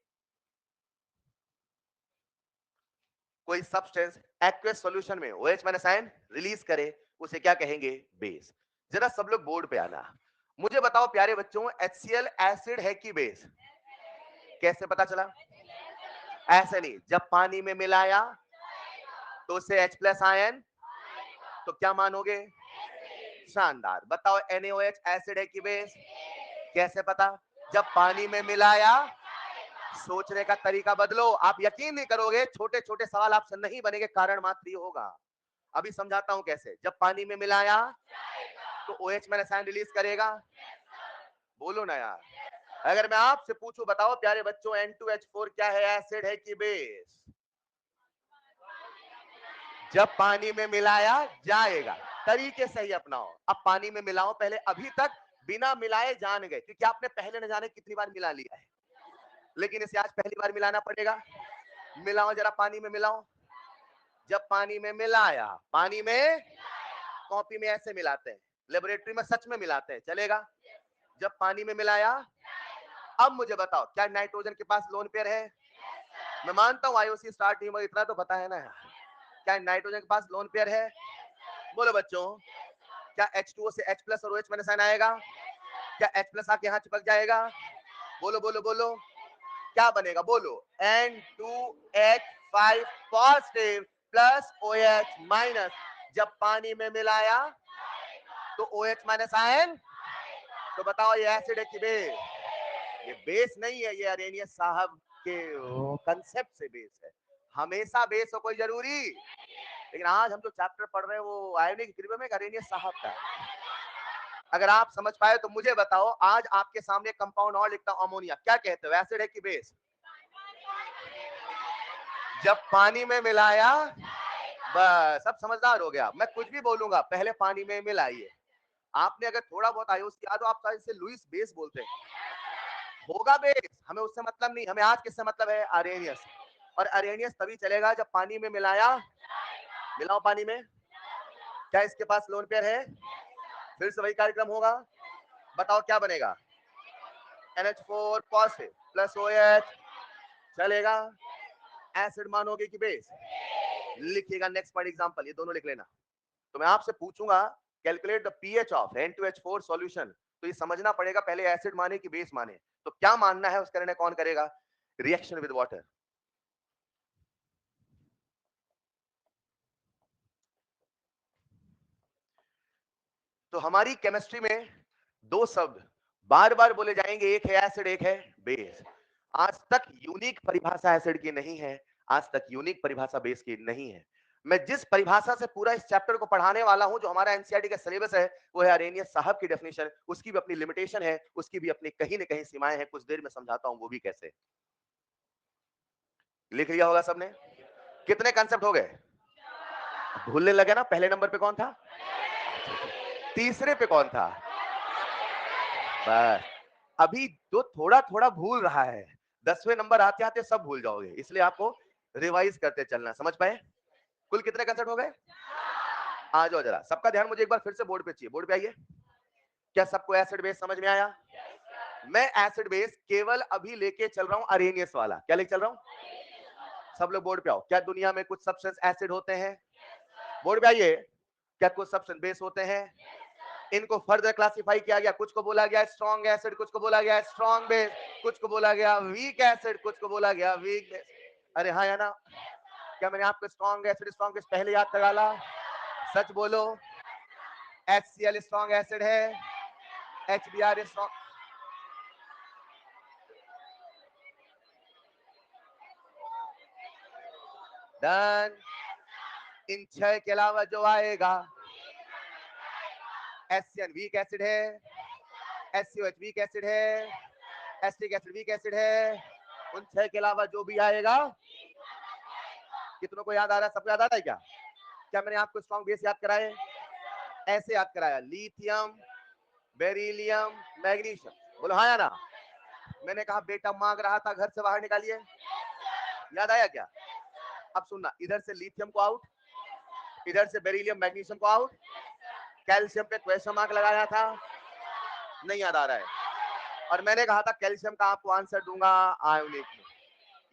कोई सब्सटेंस एक्वस सॉल्यूशन में OH माइनस आयन रिलीज करे उसे क्या कहेंगे? बेस। जरा सब लोग बोर्ड पे आना। मुझे बताओ प्यारे बच्चों, HCl एसिड है कि बेस? कैसे पता चला? ऐसे नहीं, जब पानी में मिलाया तो उसे H प्लस आयन, तो क्या मानोगे? शानदार। बताओ NaOH एसिड है कि बेस? कैसे पता? जब पानी में मिलाया। सोचने का तरीका बदलो, आप यकीन नहीं करोगे, छोटे छोटे सवाल आपसे नहीं बनेंगे, कारण मात्र ये होगा। अभी समझाता हूं कैसे। जब पानी में मिलाया तो OH माइनस आयन रिलीज करेगा। बोलो ना यार। अगर मैं आपसे पूछूं, बताओ प्यारे बच्चों, N2H4 क्या है? एसिड है कि बेस? जब पानी में मिलाया जाएगा। तरीके सही अपनाओ। अब पानी में मिलाओ पहले, अभी तक बिना मिलाए जान गए, क्योंकि आपने पहले न जाने कितनी बार मिला लिया है, लेकिन इसे आज पहली बार मिलाना पड़ेगा। मिलाओ जरा, पानी में मिलाओ। जब पानी में मिलाया, पानी में, कॉपी में ऐसे मिलाते हैं, लेबोरेटरी में सच में मिलाते हैं, चलेगा? जब पानी में मिलाया। अब मुझे बताओ, क्या नाइट्रोजन के पास लोन पेयर है? मैं मानता हूं आईओसी स्टार्ट नहीं हुआ, इतना तो पता है ना यार। क्या नाइट्रोजन के पास लोन पेयर है? बोलो बच्चों। क्या H2O से H प्लस और OH माइनस आयन आएगा? क्या H प्लस आके यहाँ चिपक जाएगा? बोलो बोलो बोलो। क्या बनेगा? बोलो। N2H5 positive plus OH minus. जब पानी में मिलाया तो OH माइनस आयन। तो बताओ ये एसिड है कि बेस? ये बेस नहीं है, ये अरेनियस साहब के कंसेप्ट से बेस है। हमेशा बेस हो कोई जरूरी, लेकिन आज हम जो चैप्टर पढ़ रहे हैं वो आयोनिक इक्विलिब्रियम में अरेनियस साहब का है। अगर आप समझ पाए तो मुझे बताओ, आज आपके सामने कंपाउंड और लिखता हूं, अमोनिया। क्या कहते हो, एसिड है कि बेस? जब पानी में मिलाया, बस अब समझदार हो गया। मैं कुछ भी बोलूंगा पहले पानी में मिलाइए। आपने अगर थोड़ा बहुत आयुष किया तो आप शायद इसे लुइस बेस बोलते हैं। होगा बेस, हमें उससे मतलब नहीं, हमें आज किससे मतलब है? अरेनियस। और अरेनियस तभी चलेगा जब पानी में मिलाया। मिलाओ पानी में। क्या इसके पास लोन पेयर है? फिर से वही कार्यक्रम होगा। बताओ क्या बनेगा? NH4 पॉजिटिव प्लस OH, चलेगा? एसिड मानोगे कि बेस? लिखिएगा नेक्स्ट पॉइंट एग्जांपल, ये दोनों लिख लेना। तो मैं आपसे पूछूंगा, calculate the pH of N2H4 solution, तो ये समझना पड़ेगा पहले एसिड माने कि बेस माने। तो क्या मानना है उसका निर्णय कौन करेगा? Reaction with water. तो हमारी केमिस्ट्री में दो शब्द बार बार बोले जाएंगे, एक है एसिड, एक है बेस। आज तक यूनिक परिभाषा एसिड की नहीं है, आज तक यूनिक परिभाषा बेस की नहीं है। मैं जिस परिभाषा से पूरा इस चैप्टर को पढ़ाने वाला हूं, जो हमारा एनसीईआरटी का सिलेबस है, वो है अरेनियस साहब की डेफिनेशन। उसकी भी अपनी लिमिटेशन है, उसकी भी अपनी कहीं ना कहीं सीमाएं हैं। कुछ देर में समझाता हूं वो भी कैसे। लिख लिया होगा सबने? कितने कंसेप्ट हो गए? भूलने लगे ना? पहले नंबर पे कौन था? तीसरे पे कौन था? बस अभी तो थोड़ा थोड़ा भूल रहा है, 10वें नंबर आते आते सब भूल जाओगे, इसलिए आपको रिवाइज करते चलना। समझ पाए? कुल कितने कंसेप्ट हो गए? आ जाओ जरा, सबका ध्यान मुझे एक बार फिर से बोर्ड पे चाहिए। बोर्ड पे आइए। क्या सबको एसिड बेस समझ में आया? मैं एसिड बेस केवल अभी लेके चल रहा हूं अरेनियस वाला। क्या लेके चल रहा हूं? सब लोग बोर्ड पे आओ। क्या दुनिया में कुछ सब्सटेंस एसिड होते हैं? बोर्ड पे आइए। क्या कुछ सब्सटेंस बेस होते हैं? इनको फर्दर क्लासिफाई किया गया। कुछ को बोला गया स्ट्रॉन्ग एसिड, कुछ को बोला गया स्ट्रॉन्ग बेस, कुछ को बोला गया वीक एसिड, कुछ को बोला गया वीक बेस। अरे हाँ या ना? क्या मैंने आपको स्ट्रॉन्ग एसिड स्ट्रॉन्ग बेस पहले याद करा ला? सच बोलो। HCl स्ट्रॉन्ग एसिड है, HBr स्ट्रॉन्ग। डन। इन 6 के अलावा जो आएगा, HCl वीक एसिड है, SCOH वीक एसिड है, एसिटिक एसिड वीक एसिड है। उन 6 के अलावा जो भी आएगा, कितनों को याद आ रहा है? सबको याद आ रहा है क्या? क्या मैंने आपको स्ट्रॉन्ग बेस याद कराए? ऐसे याद कराया, लिथियम, बेरिलियम, मैग्नीशियम। बोलो हाँ या ना? मैंने कहा बेटा मांग रहा था, घर से बाहर निकालिए। याद आया क्या? अब सुनना, इधर से लिथियम को आउट, इधर से बेरिलियम मैग्नीशियम को आउट, कैल्शियम पे क्वेश्चन मार्क लगाया था, नहीं याद आ रहा है। और मैंने कहा था कैल्शियम का आपको आंसर दूंगा आयोनिक में,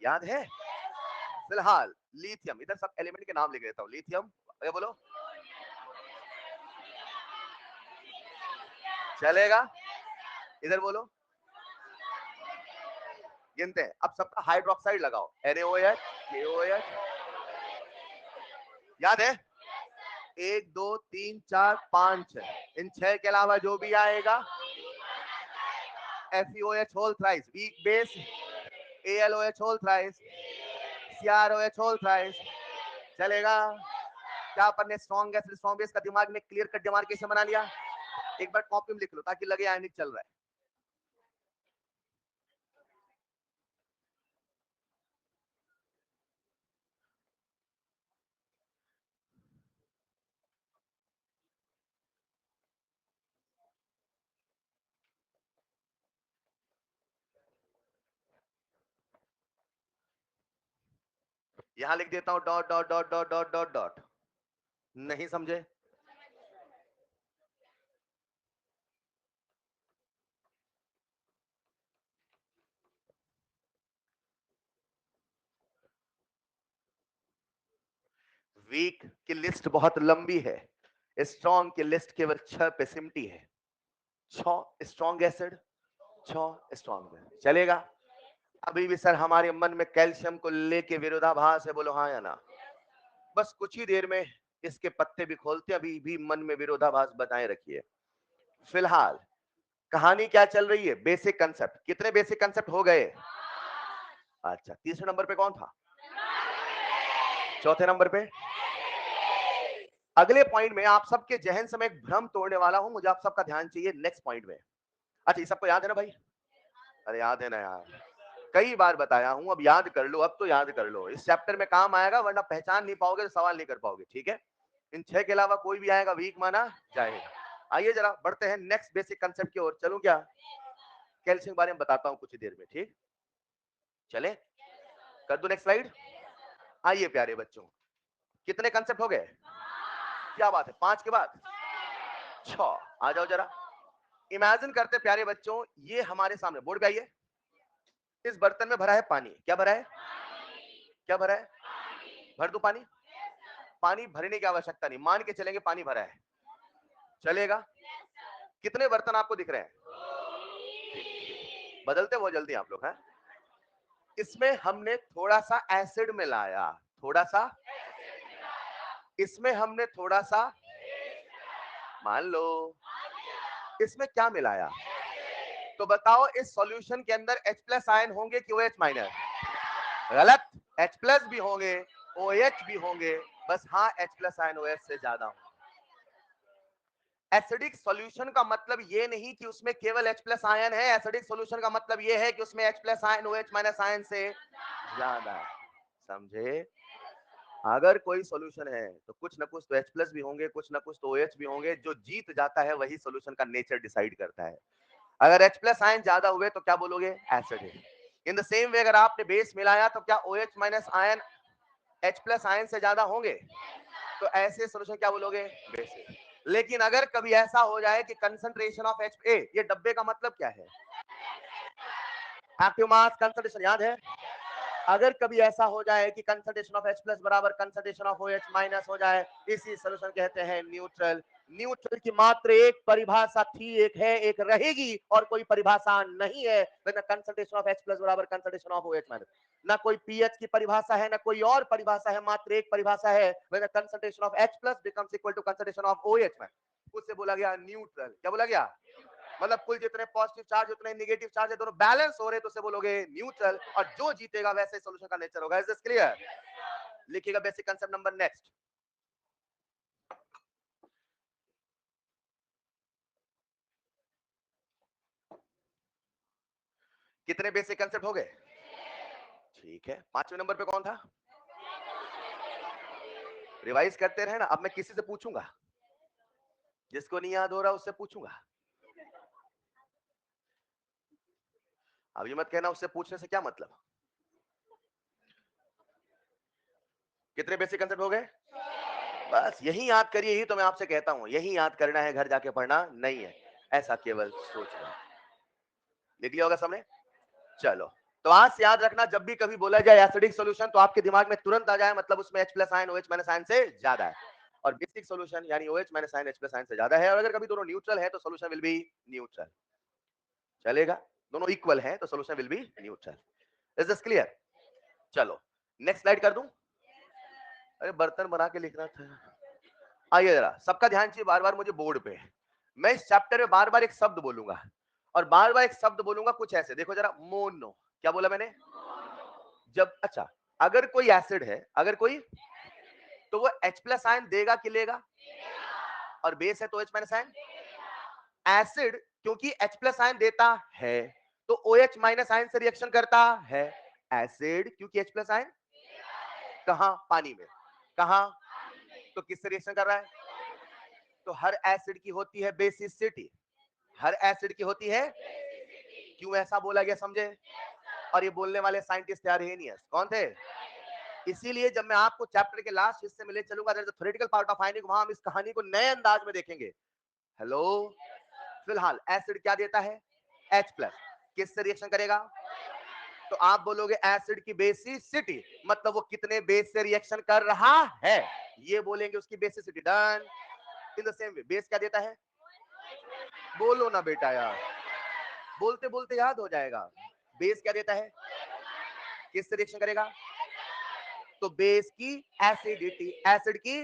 याद है? फिलहाल लिथियम, इधर सब एलिमेंट के नाम लिख देता हूं। लिथियम, ये बोलो चलेगा? इधर बोलो, गिनते हैं। अब सबका हाइड्रोक्साइड लगाओ, NaOH, KOH। याद है? 1 2 3 4 5 6। इन 6 के अलावा जो भी आएगा, FeOH whole thrice weak base, AlOH whole thrice, CrOH whole thrice. चलेगा? क्या अपन ने स्ट्रॉन्ग एसिड स्ट्रॉन्ग बेस का दिमाग में क्लियर कट डिमार्केशन बना लिया? एक बार कॉपी में लिख लो ताकि लगे आयनिक चल रहा है। यहां लिख देता हूं dot dot dot dot dot dot dot. नहीं समझे? वीक की लिस्ट बहुत लंबी है, स्ट्रॉन्ग की लिस्ट केवल 6 पे सिमटी है। 6 स्ट्रॉन्ग एसिड, 6 स्ट्रॉन्ग। चलेगा? अभी भी सर हमारे मन में कैल्शियम को लेके विरोधाभास है, बोलो हाँ या ना? बस कुछ ही देर में इसके पत्ते भी खोलते, अभी भी मन में विरोधाभास बनाए रखिए। फिलहाल कहानी क्या चल रही है? Basic concept. कितने बेसिक कंसेप्ट हो गए? अच्छा, तीसरे नंबर पे कौन था? चौथे नंबर पे? अगले पॉइंट में आप सबके जहन से मैं एक भ्रम तोड़ने वाला हूं, मुझे आप सबका ध्यान चाहिए नेक्स्ट पॉइंट में। अच्छा, ये सबको याद है ना भाई? अरे याद है ना यार, कई बार बताया हूं, अब याद कर लो, अब तो याद कर लो, इस चैप्टर में काम आएगा, वरना पहचान नहीं पाओगे तो सवाल नहीं कर पाओगे। ठीक है? इन 6 के अलावा कोई भी आएगा वीक माना जाएगा। आइए जरा बढ़ते हैं नेक्स्ट बेसिक कंसेप्ट की ओर। चलूं क्या? कैल्शियम के बारे में बताता हूं कुछ ही देर में। ठीक चले? कर दो नेक्स्ट स्लाइड। आइए प्यारे बच्चों, कितने कंसेप्ट हो गए? क्या बात है, 5 के बाद 6। आ जाओ जरा, इमेजिन करते प्यारे बच्चों, ये हमारे सामने बोर्ड पे आइए। इस बर्तन में भरा है पानी। क्या भरा है? क्या भरा है? भर दो पानी। पानी भरने की आवश्यकता नहीं, मान के चलेंगे पानी भरा है। चलेगा? कितने बर्तन आपको दिख रहे हैं? बदलते बहुत जल्दी आप लोग हैं। इसमें हमने थोड़ा सा एसिड मिलाया, थोड़ा सा, इसमें हमने थोड़ा सा, मान लो इसमें क्या मिलाया, तो बताओ इस सॉल्यूशन के अंदर H प्लस आयन होंगे कि OH माइनस? गलत, H प्लस भी होंगे, OH भी होंगे, बस हाँ H प्लस आयन OH से ज्यादा होंगे। एसिडिक सॉल्यूशन का मतलब ये नहीं कि उसमें केवल H प्लस आयन है, एसिडिक सॉल्यूशन का मतलब ये है कि उसमें H plus ion OH minus ion से ज्यादा है। समझे? अगर कोई सॉल्यूशन है तो कुछ ना कुछ तो H प्लस भी होंगे, कुछ ना कुछ तो OH भी होंगे। जो जीत जाता है वही सॉल्यूशन का नेचर डिसाइड करता है। अगर H प्लस आयन ज्यादा हुए तो क्या बोलोगे? एसिड है। इन द सेम वे अगर आपने बेस मिलाया तो क्या OH minus ion H plus ion से ज्यादा होंगे? तो ऐसे सॉल्यूशन क्या बोलोगे? बेसिक। लेकिन अगर कभी ऐसा हो जाए कि कंसंट्रेशन ऑफ H, ये डब्बे का मतलब क्या है? एक्टिव मास कंसंट्रेशन, याद है? अगर कभी ऐसा हो जाए कि कंसंट्रेशन ऑफ H प्लस बराबर कंसंट्रेशन ऑफ OH माइनस हो जाए, इसी सॉल्यूशन कहते हैं न्यूट्रल। न्यूट्रल की मात्र एक परिभाषा थी, एक है, एक रहेगी, और कोई परिभाषा नहीं है। कंसंट्रेशन ऑफ H प्लस बराबर कंसंट्रेशन ऑफ OH माइनस। ना कोई पीएच की परिभाषा है, ना कोई और परिभाषा है, मात्र एक परिभाषा है, concentration of H plus becomes equal to concentration of OH minus. उससे बोला गया न्यूट्रल। क्या बोला गया? मतलब कुल जितने पॉजिटिव चार्ज उतने नेगेटिव चार्ज है, दोनों बैलेंस हो रहे तो उसे बोलोगे न्यूट्रल, और जो जीतेगा वैसे सॉल्यूशन का नेचर होगा। Is this clear? लिखिएगा बेसिक कांसेप्ट नंबर नेक्स्ट। कितने बेसिक कांसेप्ट हो गए? ठीक है, 5वें नंबर पे कौन था? रिवाइज करते रहे ना। अब मैं किसी से पूछूंगा, जिसको नहीं याद हो रहा उससे पूछूंगा। अब ये मत कहना उससे पूछने से क्या मतलब। कितने बेसिक कांसेप्ट हो गए? बस यही याद करिए, यही तो मैं आपसे कहता हूं, यही याद करना है, घर जाके पढ़ना नहीं है, ऐसा केवल सोचना। लिख लिया होगा सबने? चलो, तो आज से याद रखना, जब भी कभी बोला जाए एसिडिक सॉल्यूशन तो आपके दिमाग में तुरंत आ जाए मतलब उसमें H plus ion OH minus ion से ज्यादा है, और बेसिक सॉल्यूशन यानी OH minus ion H plus ion से ज्यादा है। और अगर कभी दोनों न्यूट्रल है तो सॉल्यूशन विल बी न्यूट्रल। चलेगा? दोनों इक्वल है तो solution will be neutral. Is this clear? चलो नेक्स्ट स्लाइड कर दूं? अरे बर्तन बना के लिखना था। आइए जरा सबका ध्यान चाहिए बार बार मुझे बोर्ड पे। मैं इस चैप्टर में बार बार एक शब्द बोलूंगा, और बार बार एक शब्द बोलूंगा कुछ ऐसे, देखो जरा, मोनो। क्या बोला मैंने? जब, अच्छा, अगर कोई एसिड है, अगर कोई, तो वो H प्लस आयन देगा कि लेगा? और बेस है तो H माइनस आयन। एसिड क्योंकि H प्लस आयन देता है तो OH माइनस आयन से रिएक्शन करता है। एसिड क्योंकि H प्लस आयन कहां? पानी में। कहां? तो किससे रिएक्शन कर रहा है? तो हर एसिड की होती है बेसिसिटी। हर एसिड की होती है। क्यों ऐसा बोला गया समझे? और ये बोलने वाले साइंटिस्ट थे अरहेनियस। कौन थे? इसीलिए जब मैं आपको चैप्टर के लास्ट हिस्से में ले चलूंगा, that is the theoretical part of ionic, वहां हम इस कहानी को नए अंदाज में देखेंगे। हेलो, फिलहाल एसिड क्या देता है? H plus. किससे रिएक्शन करेगा? तो आप बोलोगे एसिड की बेसिसिटी, मतलब वो कितने बेस से रिएक्शन कर रहा है, ये बोलेंगे उसकी basicity. Done. In the same way base क्या देता है? बोलो ना बेटा यार, बोलते बोलते याद हो जाएगा। बेस क्या देता है? किससे रिएक्शन करेगा? तो बेस की एसिडिटी, एसिड की,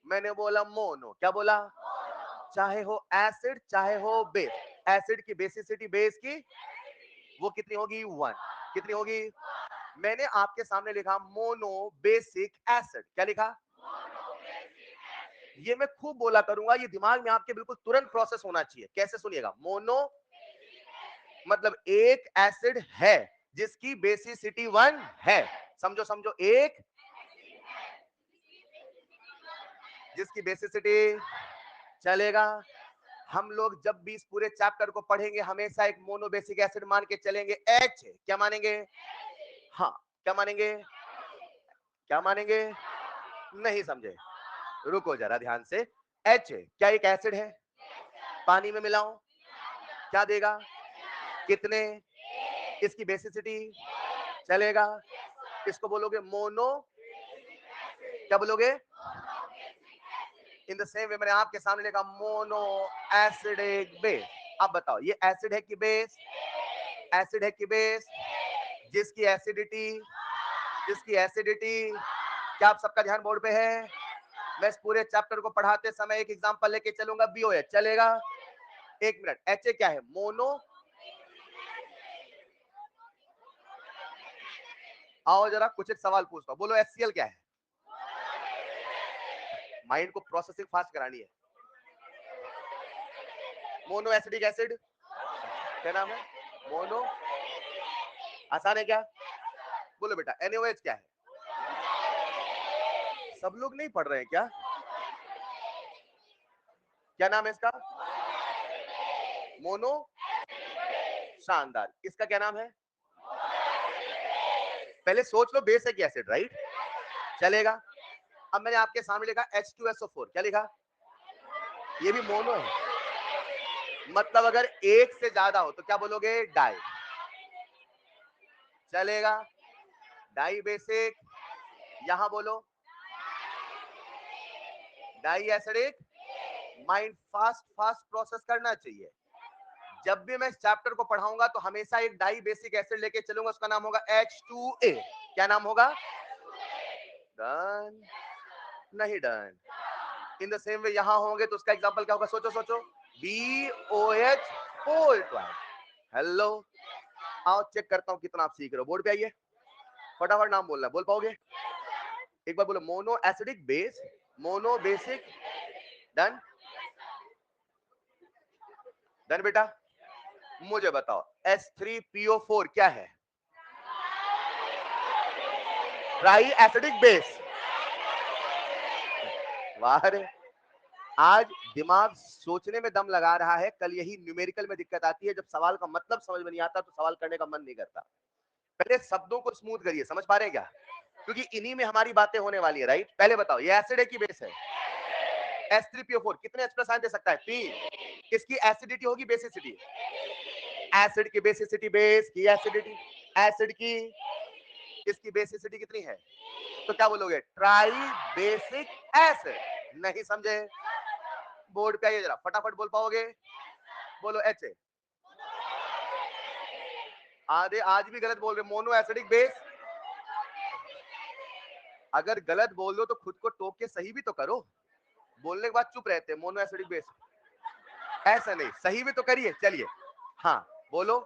मैंने बोला मोनो। क्या बोला? चाहे हो एसिड चाहे हो बेस, एसिड की बेसिसिटी बेस की वो कितनी होगी? 1। कितनी होगी? मैंने आपके सामने लिखा मोनो बेसिक एसिड। क्या लिखा? ये मैं खूब बोला करूंगा, ये दिमाग में आपके बिल्कुल तुरंत प्रोसेस होना चाहिए। कैसे? सुनिएगा। मोनो मतलब एक एसिड है जिसकी बेसिसिटी 1 है। समझो समझो, एक जिसकी बेसिसिटी, चलेगा। हम लोग जब भी इस पूरे चैप्टर को पढ़ेंगे हमेशा एक मोनोबेसिक एसिड मान के चलेंगे। H क्या मानेंगे? हाँ, क्या मानेंगे? क्या मानेंगे? नहीं समझे? रुको जरा ध्यान से। H क्या एक एसिड है? पानी में मिलाओ, क्या देगा? कितने? इसकी बेसिसिटी, चलेगा। इसको बोलोगे मोनो, क्या बोलोगे? इन द सेम वे मैंने आपके सामने लिखा मोनो एसिडिक बेस। अब बताओ ये एसिड है कि बेस? एसिड है कि बेस? जिसकी एसिडिटी, जिसकी एसिडिटी, क्या आप सबका ध्यान बोर्ड पे है? मैं इस पूरे चैप्टर को पढ़ाते समय एक एग्जांपल लेके चलूंगा, BOH चलेगा? एक मिनट, HA क्या है? मोनो। आओ जरा कुछ एक सवाल पूछता हूं, बोलो HCl क्या है? माइंड को प्रोसेसिंग फास्ट करानी है। मोनो एसिडिक एसिड क्या नाम है? मोनो। आसान है क्या? बोलो बेटा NaOH क्या है? सब लोग नहीं पढ़ रहे हैं क्या? क्या नाम है इसका? मोनो। शानदार। इसका क्या नाम है? पहले सोच लो, बेसिक एसिड राइट, चलेगा? अब मैंने आपके सामने लिखा H2SO4, क्या लिखा? ये भी मोनो है, मतलब अगर एक से ज्यादा हो तो क्या बोलोगे? डाई, चलेगा? डाई बेसिक, यहां बोलो di acidic. Mind fast fast process करना चाहिए। जब भी मैं इस चैप्टर को पढ़ाऊंगा तो हमेशा एक डाई बेसिक एसिड लेके चलूंगा, उसका नाम होगा H2A। क्या नाम होगा? डन? नहीं done. In the same way यहां होंगे तो उसका एग्जांपल क्या होगा? सोचो सोचो, BOH होल ट्वाइस। हेलो, आओ चेक करता हूं कितना आप सीख रहे हो। बोर्ड पे आइए, फटाफट नाम बोलना है, बोल पाओगे? एक बार बोलो, mono acidic base, mono basic. Done? Done बेटा? मुझे बताओ H3PO4 क्या है? Try acidic base. वाह रे, आज दिमाग सोचने में दम लगा रहा है। कल यही न्यूमेरिकल में दिक्कत आती है, जब सवाल का मतलब समझ में नहीं आता तो सवाल करने का मन नहीं करता। पहले शब्दों को स्मूथ करिए, समझ पा रहे हैं क्या? क्योंकि इन्हीं में हमारी बातें होने वाली है राइट। पहले बताओ, ये एसिड है कि बेस है? H3PO4 कितने H प्लस आयन दे सकता है? 3। इसकी एसिडिटी होगी बेसिसिटी? एसिड की बेसिसिटी, बेस की एसिडिटी, एसिड की, इसकी बेसिसिटी कितनी है? तो क्या बोलोगे? Try basic acid. नहीं समझे? बोर्ड पे आइए जरा, फटाफट बोल पाओगे? बोलो HA। आधे आज भी गलत बोल रहे, मोनो एसिडिक बेस। अगर गलत बोल दो तो खुद को टोक के सही भी तो करो। बोलने के बाद चुप रहते, मोनो एसिडिक बेस। ऐसा नहीं, सही भी तो करिए। चलिए, हाँ बोलो,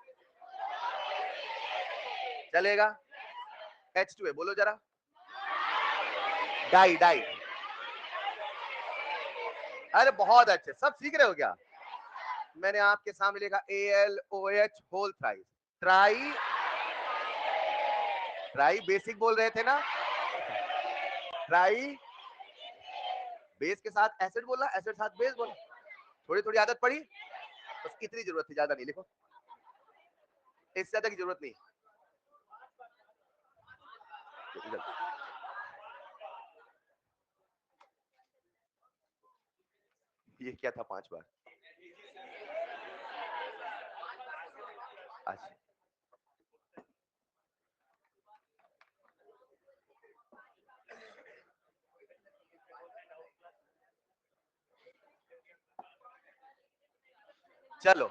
चलेगा? H2A बोलो जरा। Di di. अरे बहुत अच्छे, सब सीख रहे हो क्या? मैंने आपके सामने लिखा ALOH whole thrice. Tri, tri basic बोल रहे थे ना? ट्राई बेस के साथ एसिड बोला, एसिड साथ बेस बोला। थोड़ी थोड़ी आदत पड़ी, बस इतनी जरूरत थी, ज्यादा नहीं। लिखो, इससे ज्यादा की जरूरत नहीं। ये क्या था 5 बार? अच्छा, चलो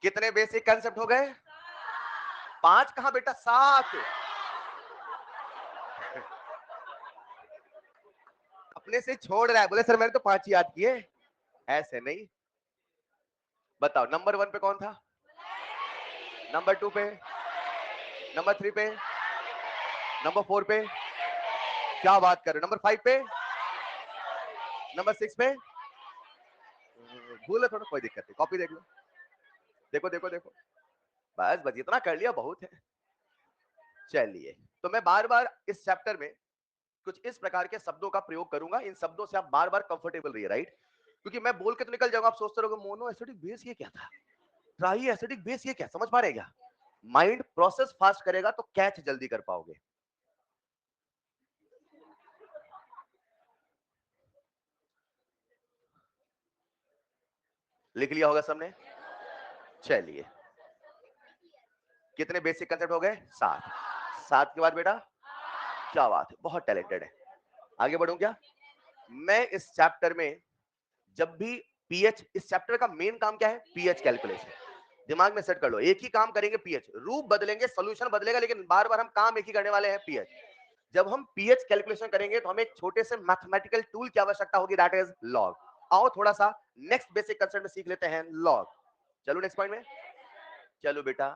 कितने बेसिक कंसेप्ट हो गए? 5 कहां बेटा, 7। अपने से छोड़ रहा है, बोले सर मैंने तो 5 ही याद किए। ऐसे नहीं। बताओ नंबर 1 पे कौन था? नंबर 2 पे? नंबर 3 पे? नंबर 4 पे? क्या बात कर रहे हो? नंबर 5 पे? नंबर 6 पे? भूल थोड़ा, कोई दिक्कत नहीं, कॉपी देख लो। देखो देखो देखो, बस बस इतना कर लिया बहुत है। चलिए, तो मैं बार बार इस चैप्टर में कुछ इस प्रकार के शब्दों का प्रयोग करूंगा। इन शब्दों से आप बार बार कंफर्टेबल रहिए राइट, क्योंकि मैं बोल के तो निकल जाऊंगा, आप सोचते रहोगे मोनो एसिडिक बेस ये क्या था, ट्राई एसिडिक बेस ये क्या। समझ पा रहे हैं क्या? माइंड प्रोसेस फास्ट करेगा तो कैच जल्दी कर पाओगे। लिख लिया होगा सबने? चलिए, कितने बेसिक कंसेप्ट हो गए? 7। 7 के बाद बेटा, क्या बात है, बहुत टैलेंटेड है। आगे बढ़ूं क्या? मैं इस चैप्टर में जब भी पीएच, इस चैप्टर का मेन काम क्या है? PH calculation. दिमाग में सेट कर लो, एक ही काम करेंगे, पीएच। रूप बदलेंगे, सॉल्यूशन बदलेगा, लेकिन बार बार हम काम एक ही करने वाले हैं, पीएच। जब हम pH कैलकुलेशन करेंगे तो हमें एक छोटे से मैथमेटिकल टूल की आवश्यकता होगी, दैट इज लॉग। आओ थोड़ा सा नेक्स्ट बेसिक कंसेप्ट में सीख लेते हैं लॉग। चलो नेक्स्ट पॉइंट में, चलो बेटा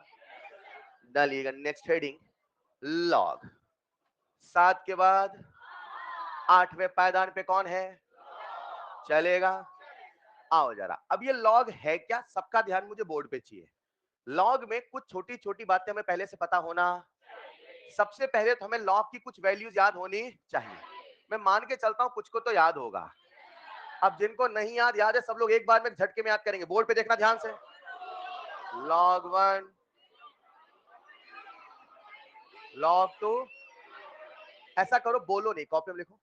डालिएगा नेक्स्ट हेडिंग लॉग। 7 के बाद 8वें पायदान पे कौन है? चलेगा। आओ जरा, अब ये लॉग है क्या, सबका ध्यान मुझे बोर्ड पे चाहिए। लॉग में कुछ छोटी छोटी बातें हमें पहले से पता होना। सबसे पहले तो हमें लॉग की कुछ वैल्यूज याद होनी चाहिए। मैं मान के चलता हूं कुछ को तो याद होगा। अब जिनको नहीं याद याद है सब लोग एक बार में झटके में याद करेंगे। बोर्ड पे देखना ध्यान से। log 1, log 2, ऐसा करो बोलो नहीं, कॉपी में लिखो।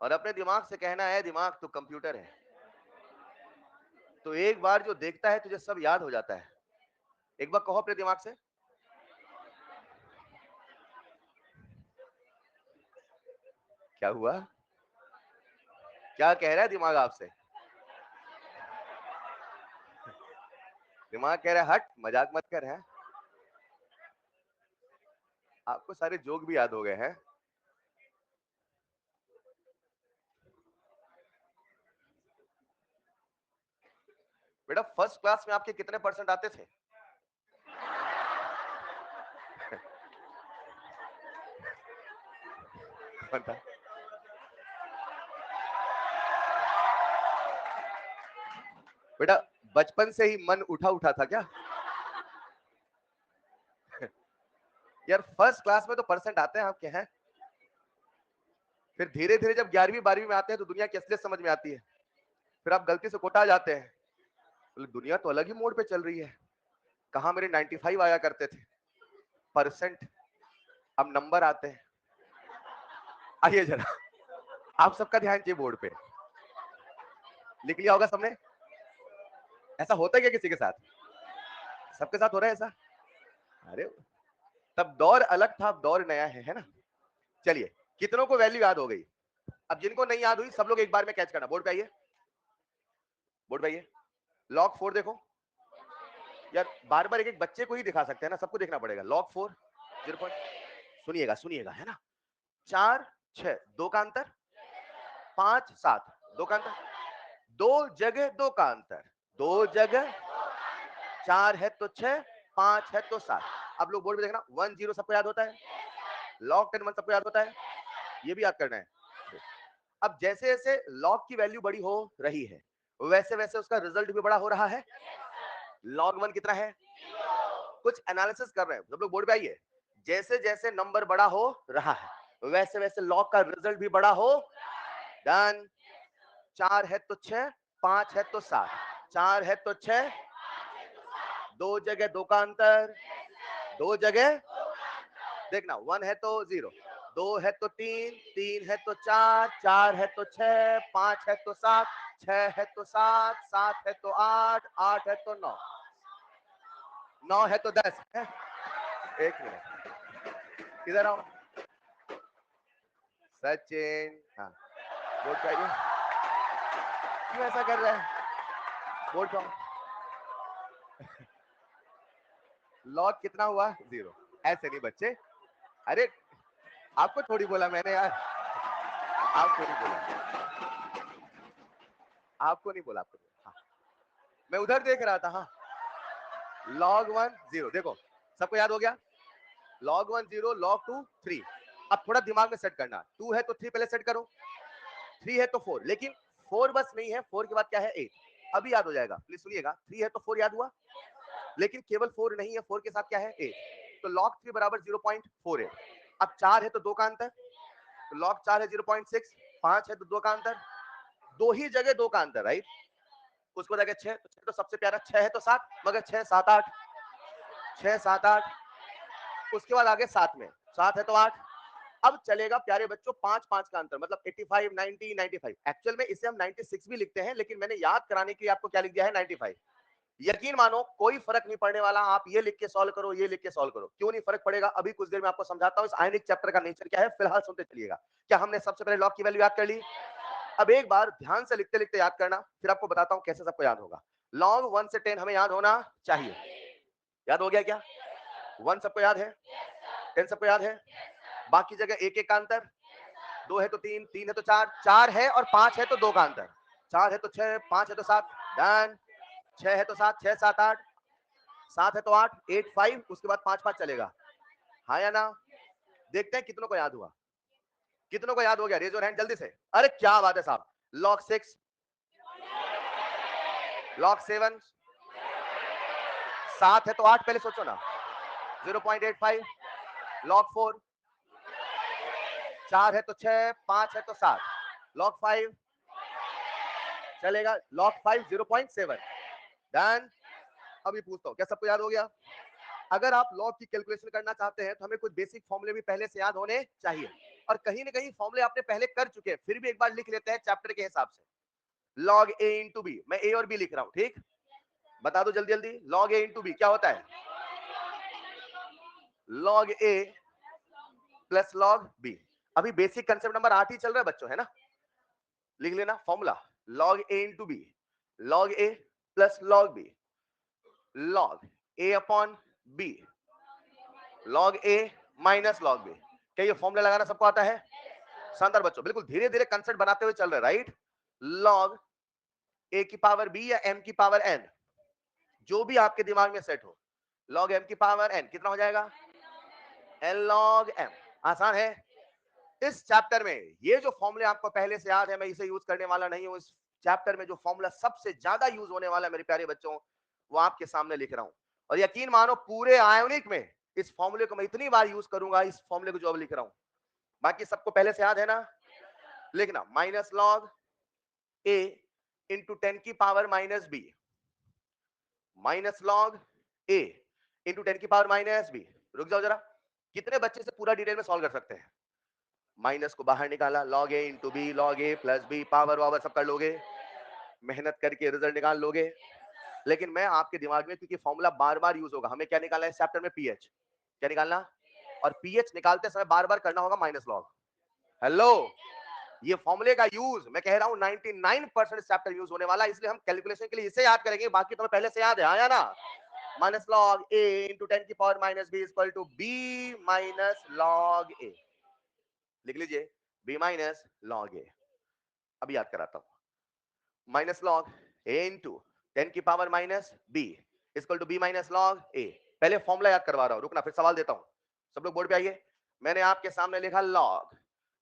और अपने दिमाग से कहना है दिमाग तो कंप्यूटर है, तो एक बार जो देखता है तुझे सब याद हो जाता है। एक बार कहो अपने दिमाग से। क्या हुआ? क्या कह रहा है दिमाग आपसे? दिमाग कह रहा है हट मजाक मत कर। है आपको सारे जोक भी याद हो गए हैं। बेटा फर्स्ट क्लास में आपके कितने परसेंट आते थे? बता। बेटा बचपन से ही मन उठा उठा था क्या? यार फर्स्ट क्लास में तो परसेंट आते हैं आपके। हैं फिर धीरे धीरे जब 11वीं 12वीं में आते हैं तो दुनिया की असलियत समझ में आती है। फिर आप गलती से कोटा जाते हैं, बोले दुनिया तो अलग ही मोड पे चल रही है। कहां मेरे 95 आया करते थे परसेंट, अब नंबर आते हैं। आइए जरा, आप सबका ध्यान चाहिए बोर्ड पे। लिख लिया होगा सबने? ऐसा होता है क्या किसी के साथ? सबके साथ हो रहा है ऐसा? अरे तब दौर अलग था, अब दौर नया है ना। चलिए, कितनों को वैल्यू याद हो गई? अब जिनको नहीं याद हुई सब लोग एक बार में कैच करना। बोर्ड पे आइए, बोर्ड पे आइए। लॉग 4 देखो। यार बार बार एक एक बच्चे को ही दिखा सकते हैं ना, सबको देखना पड़ेगा। लॉग 4 0 सुनिएगा सुनिएगा, है ना। 4 6 2 का अंतर, 5 7 2 का अंतर, 2 जगह 2 का अंतर, 2 जगह 4 है तो 6, 5 है तो 7। अब लोग बोर्ड पे देखना, 1 0 सबको याद होता है, लॉग 10 1 सबको याद होता है, ये भी याद करना है। अब जैसे जैसे लॉग की वैल्यू बड़ी हो रही है वैसे वैसे उसका रिजल्ट भी बड़ा हो रहा है। लॉग 1 कितना है? कुछ एनालिसिस कर रहे हैं सब लोग, बोर्ड पे आइए। जैसे जैसे नंबर बड़ा हो रहा है वैसे वैसे लॉग का रिजल्ट भी बड़ा हो। डन। 4 है तो 6, 5 है तो 7, 4 है तो 6, 2 जगह 2 का अंतर, 2 जगह देखना, 1 है तो 0, 2 है तो 3, 3 है तो 4, 4 है तो 6, 5 है तो 7, 6 है तो 7, 7 है तो 8, 8 है तो 9, 9 है तो 10 है। एक मिनट इधर आओ सचिन। हाँ बोर्ड पे आइए। क्यों ऐसा कर रहा है? बोर्ड पे आओ। लॉग कितना हुआ? 0। ऐसे नहीं बच्चे। अरे आपको थोड़ी बोला मैंने यार, आपको नहीं बोला, आपको नहीं बोला, आपको बोला। हाँ मैं उधर देख रहा था। हाँ log 1 0 देखो, सबको याद हो गया। log 1 0, log 2 3। अब थोड़ा दिमाग में सेट करना, 2 है तो 3 पहले सेट करो, 3 है तो 4, लेकिन 4 बस नहीं है, 4 के बाद क्या है 8। अभी याद हो जाएगा, प्लीज सुनिएगा। 3 है तो 4 याद हुआ, लेकिन केवल 4 नहीं है, 4 के साथ क्या है 8। तो log 3 बराबर 0.48। अब 4 है तो 2 का अंतर, तो log 4 है 0.6, 5 है तो 2 का अंतर, 2 ही जगह 2 का अंतर, राइट। उसको जगह 6, तो 6 तो सबसे प्यारा, 6 है तो 7, मगर 6 7 8, 6 7 8। उसके बाद आगे 7 में 7 है तो 8। अब चलेगा प्यारे बच्चों 5 5 का अंतर, मतलब 85 90 95। एक्चुअल में इसे हम 96 भी लिखते हैं, लेकिन मैंने याद कराने के लिए आपको क्या लिख दिया है 95। यकीन मानो कोई फर्क नहीं पड़ने वाला, आप ये लिख के सॉल्व करो, ये लिख के सॉल्व करो। क्यों नहीं फर्क पड़ेगा, अभी कुछ देर में आपको समझाता हूं इस आयनिक चैप्टर का नेचर क्या है। फिलहाल सुनते चलिएगा। क्या हमने सबसे पहले लॉग की वैल्यू याद कर ली? अब एक बार ध्यान से लिखते लिखते याद करना, फिर आपको बताता हूं कैसे सबको याद होगा। log 1 से 10 हमें याद होना चाहिए। याद हो गया क्या? 1 सबको याद है, 10 सबको याद है, बाकी जगह एक एक का अंतर, 2 है तो 3, 3 है तो 4, 4 है और 5 है तो 2 का अंतर, 4 है तो 6, 5 है तो 7, डन। 6 है तो 7, 6 7 8, 7 है तो 8, 8 5, उसके बाद 5 5 चलेगा, हाँ या ना? देखते हैं कितनों को याद हुआ, कितनों को याद हो गया, रेज योर हैंड जल्दी से। अरे क्या बात है साहब। लॉग 6, लॉग 7, 7 है तो 8, पहले सोचो ना, 0.85, लॉग 4, 4 है तो 6, 5 है तो 7, लॉग 5 चलेगा, लॉग 5 0.7, डन। अभी पूछता हूं क्या सबको याद हो गया? अगर आप लॉग की कैलकुलेशन करना चाहते हैं तो हमें कुछ बेसिक फॉर्मूले भी पहले से याद होने चाहिए, और कहीं ना कहीं फॉर्मूले आपने पहले कर चुके हैं, फिर भी एक बार लिख लेते हैं चैप्टर के हिसाब से। लॉग ए इंटू बी, मैं ए और बी लिख रहा हूं, ठीक? बता दो जल्दी जल्दी, लॉग ए इंटू बी क्या होता है? लॉग ए प्लस लॉग बी। अभी बेसिक कंसेप्ट नंबर 8 ही चल रहा है बच्चों, है ना? लिख लेना formula, log A into B, log A plus log B, log A upon B, log A minus log B. क्या ये फॉर्मूला लगाना सबको आता है? शानदार बच्चों, बिल्कुल धीरे धीरे कंसेप्ट बनाते हुए चल रहे, राइट? लॉग ए की पावर बी या एम की पावर एन, जो भी आपके दिमाग में सेट हो, लॉग एम की पावर एन कितना हो जाएगा? N log M. आसान है। इस चैप्टर में ये जो फॉर्मूले आपको पहले से याद है, मैं इसे यूज करने वाला नहीं हूं। इस चैप्टर में जो फॉर्मूला सबसे ज्यादा यूज होने वाला है मेरे प्यारे बच्चों, वो आपके सामने लिख रहा हूं, और यकीन मानो पूरे आयोनिक में इस फॉर्मूले को मैं इतनी बार यूज करूंगा, इस फॉर्मूले को जो अब लिख रहा हूं। बाकी सबको पहले से याद है ना? लिखना माइनस लॉग ए इंटू 10 की power minus B, minus log A into 10 की पावर माइनस बी। रुक जाओ जरा, कितने बच्चे से पूरा डिटेल में सॉल्व कर सकते हैं? माइनस को बाहर निकाला, log A into B, log A plus B, power वावर सब कर लोगे, मेहनत करके रिजल्ट निकाल लोगे। लेकिन मैं आपके दिमाग में, क्योंकि फॉर्मूला बार बार यूज होगा, हमें क्या निकालना है इस चैप्टर में? पीएच। क्या निकालना? और पीएच निकालते समय बार बार करना होगा माइनस लॉग। हेलो, ये फॉर्मूले का यूज मैं कह रहा हूं 99% चैप्टर यूज होने वाला है, इसलिए हम कैलकुलेशन के लिए इसे याद करेंगे, बाकी तुम्हें पहले से याद है, हाँ या ना? माइनस लॉग ए इंटू 10 की power minus B equal to B minus log A. लिख लीजिए, बी माइनस लॉग ए। अभी याद कराता हूं, माइनस लॉग ए इंटू 10 की power minus B equal to B minus log A. पहले फॉर्मूला याद करवा रहा हूं, रुकना फिर सवाल देता हूं। सब लोग बोर्ड पे आइए। मैंने आपके सामने लिखा लॉग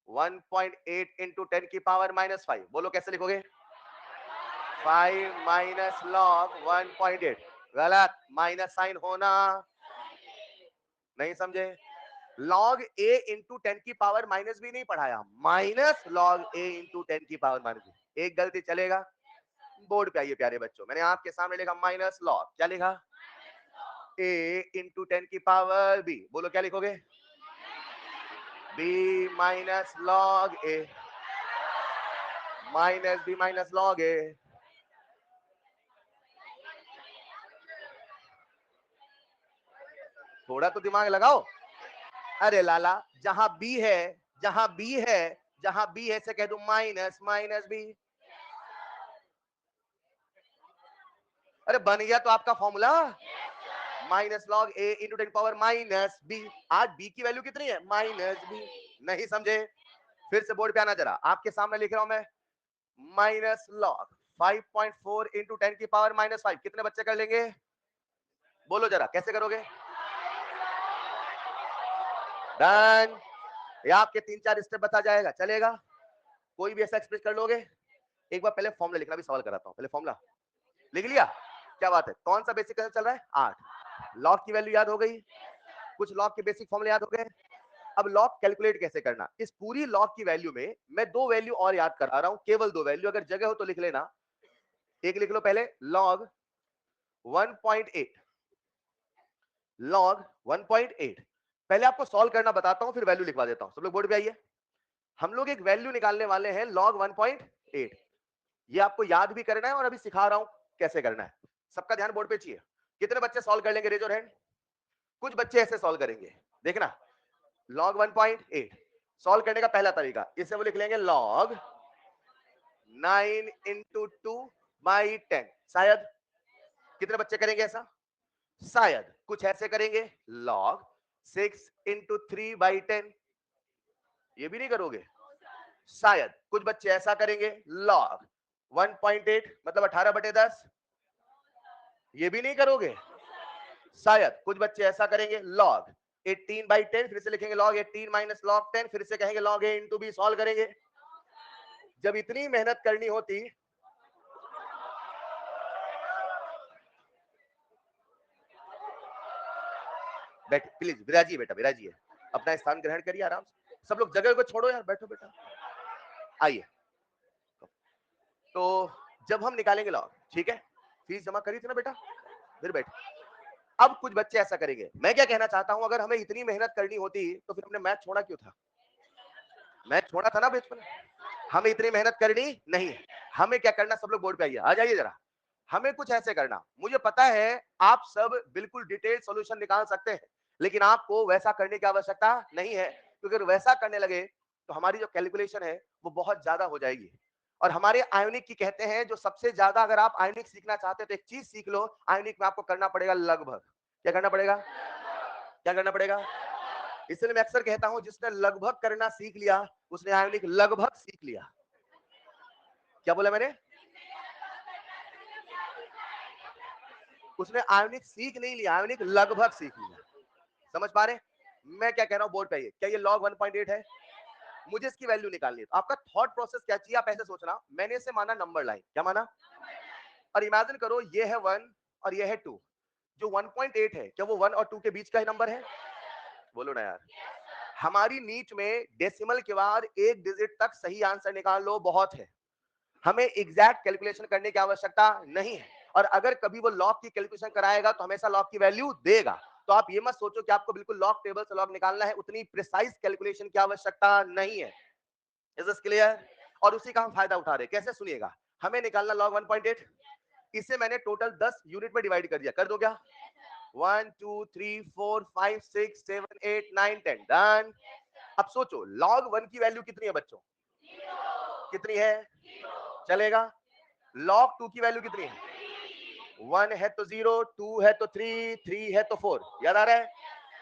1.8 इंटू 10 की पावर माइनस 5। बोलो कैसे लिखोगे? 5 माइनस लॉग 1.8। गलत, माइनस साइन होना नहीं समझे? लॉग ए इंटू 10 की पावर माइनस भी नहीं पढ़ाया, माइनस लॉग ए इंटू 10 की पावर माइनस बी। एक गलती चलेगा। बोर्ड पे आइए प्यारे बच्चों, मैंने आपके सामने लिखा माइनस लॉग, क्या लिखा? ए इंटू 10 की पावर बी। बोलो क्या लिखोगे? बी माइनस लॉग ए, माइनस बी माइनस लॉग ए। थोड़ा तो दिमाग लगाओ। अरे लाला, जहां बी है, जहां बी है, जहां बी है से कह दो माइनस माइनस बी। अरे बन गया तो आपका formula, minus log A into 10 power minus B. आज बी की वैल्यू कितनी है? Minus B. नहीं समझे? फिर से बोर्ड पे आना जरा, आपके सामने लिख रहा हूं मैं, माइनस लॉग 5.4 इंटू 10 की पावर माइनस 5। कितने बच्चे कर लेंगे? बोलो जरा कैसे करोगे? डन। ये आपके 3-4 स्टेप बता जाएगा, चलेगा? कोई भी ऐसा एक्सप्रेस कर लोगे? एक बार पहले फॉर्मूला लिखना भी सवाल कराता हूं, पहले फॉर्मूला लिख लिया? क्या बात है, कौन सा बेसिक चल रहा है? 8। लॉग की वैल्यू याद हो गई, कुछ लॉग के बेसिक फॉर्मूले याद हो गए। अब लॉग कैलकुलेट कैसे करना, इस पूरी लॉग की वैल्यू में मैं 2 वैल्यू और याद करा रहा हूं, केवल 2 वैल्यू, अगर जगह हो तो लिख लेना। एक लिख लो पहले, लॉग 1.8, लॉग 1.8। पहले आपको सॉल्व करना बताता हूं, फिर वैल्यू लिखवा देता हूं। सब लोग बोर्ड पे आइए। हम लोग एक वैल्यू निकालने वाले हैं लॉग 1.8। ये आपको याद भी करना है और अभी सिखा रहा हूं कैसे करना है। सबका ध्यान बोर्ड पे चाहिए। कितने बच्चे सॉल्व कर लेंगे? Raise your hand. कुछ बच्चे ऐसे सॉल्व करेंगे, देखना। लॉग 1.8 सॉल्व करने का पहला तरीका, इसे वो लिख लेंगे लॉग 9 इंटू 2 बाई 10। शायद कितने बच्चे करेंगे ऐसा? शायद कुछ ऐसे करेंगे log 6 into 3/10, ये भी नहीं करोगे। शायद कुछ बच्चे ऐसा करेंगे log 1.8 मतलब 18/10, ये भी नहीं करोगे। शायद कुछ बच्चे ऐसा करेंगे log 18/10, फिर से लिखेंगे log 18 माइनस log 10, फिर से कहेंगे log a into B, solve करेंगे। जब इतनी मेहनत करनी होती, बैठ प्लीज, विराजी बेटा, विराजिए, अपना स्थान ग्रहण करिए आराम से। सब लोग जगह को छोड़ो यार, बैठो बेटा, आइए। तो जब हम निकालेंगे लॉग, ठीक है, फीस जमा करी थी ना बेटा, फिर बैठ। अब कुछ बच्चे ऐसा करेंगे। मैं क्या कहना चाहता हूं, अगर हमें इतनी मेहनत करनी होती तो फिर हमने मैथ छोड़ा क्यों था? मैथ छोड़ा था ना बचपन में। हमें इतनी मेहनत करनी नहीं है। हमें क्या करना, सब लोग बोर्ड पे आइए, आ जाइए जरा। हमें कुछ ऐसे करना, मुझे पता है आप सब बिल्कुल डिटेल सॉल्यूशन निकाल सकते हैं, लेकिन आपको वैसा करने की आवश्यकता नहीं है, क्योंकि अगर वैसा करने लगे तो हमारी जो कैलकुलेशन है वो बहुत ज्यादा हो जाएगी। और हमारे आयोनिक की कहते हैं, जो सबसे ज्यादा, अगर आप आयोनिक सीखना चाहते हैं तो एक चीज सीख लो, आयोनिक में आपको करना पड़ेगा लगभग। क्या करना पड़ेगा? क्या करना पड़ेगा? इसलिए मैं अक्सर कहता हूं, जिसने लगभग करना सीख लिया उसने आयोनिक लगभग सीख लिया। क्या बोला मैंने? उसने आयोनिक सीख नहीं लिया, आयोनिक लगभग सीख लिया। समझ पा रहे? मैं क्या कह रहा हूं, बोर्ड पे आइए। क्या ये log 1.8 है? मुझे इसकी वैल्यू निकालनी है। तो आपका थॉट प्रोसेस क्या चाहिए, आप ऐसे सोचना, मैंने इसे माना नंबर लाइन। क्या माना? और इमेजिन करो ये है 1 और ये है 2। जो 1.8 है, क्या वो 1 और 2 के बीच का ही नंबर है? बोलो ना यार। हमारी नीट में डेसिमल के बाद एक डिजिट तक सही आंसर निकाल लो, बहुत है। हमें एग्जैक्ट कैलकुलेशन करने की आवश्यकता नहीं है। और अगर कभी वो लॉग की कैलकुलेशन कराएगा तो हमेशा लॉग की वैल्यू देगा। तो आप ये मत सोचो कि आपको बिल्कुल लॉग टेबल से लॉग निकालना है, उतनी प्रिसाइज कैलकुलेशन की आवश्यकता नहीं है। Is this clear? और उसी का हम फायदा उठा रहे हैं। कैसे, सुनिएगा। हमें निकालना log 1.8, इसे मैंने टोटल 10 यूनिट में डिवाइड कर दिया। कर दो क्या? 1 2 3 4 5 6 7 8 9 10, डन। अब सोचो log 1 की वैल्यू कितनी है बच्चों? कितनी है? चलेगा। log 2 की वैल्यू कितनी है? 1 है तो 0, 2 है तो 3, 3 है तो 4। याद आ रहा है?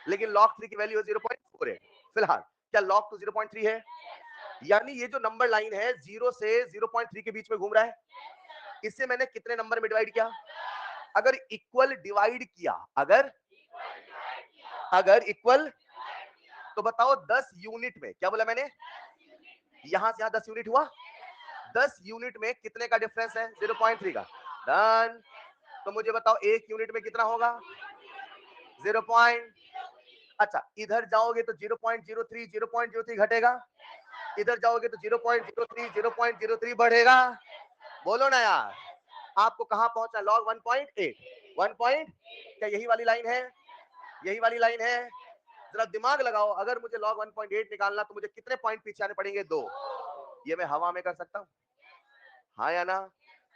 लेकिन log 3 की वैल्यू 0.4 है फिलहाल। क्या log 2 0.3 है? यानी ये जो नंबर लाइन है 0 से 0.3 के बीच में घूम रहा है। इससे मैंने कितने नंबर में डिवाइड किया? अगर इक्वल डिवाइड किया, अगर इक्वल, तो बताओ 10 यूनिट में, क्या बोला मैंने, यहां से यहां 10 यूनिट हुआ, 10 यूनिट में कितने का डिफरेंस है? 0.3 का। डन। तो मुझे बताओ एक यूनिट में कितना होगा? 0 पॉइंट, अच्छा इधर जाओगे तो 0.03, 0.03 घटेगा, इधर जाओगे तो 0.03, 0.03 बढ़ेगा। बोलो ना यार, आपको कहां पहुंचा? log 1.8, 1 पॉइंट, क्या यही वाली लाइन है? यही वाली लाइन है। जरा दिमाग लगाओ, अगर मुझे log 1.8 निकालना तो मुझे कितने पॉइंट पीछे आने पड़ेंगे? 2। ये मैं हवा में कर सकता हूं? हाँ या ना?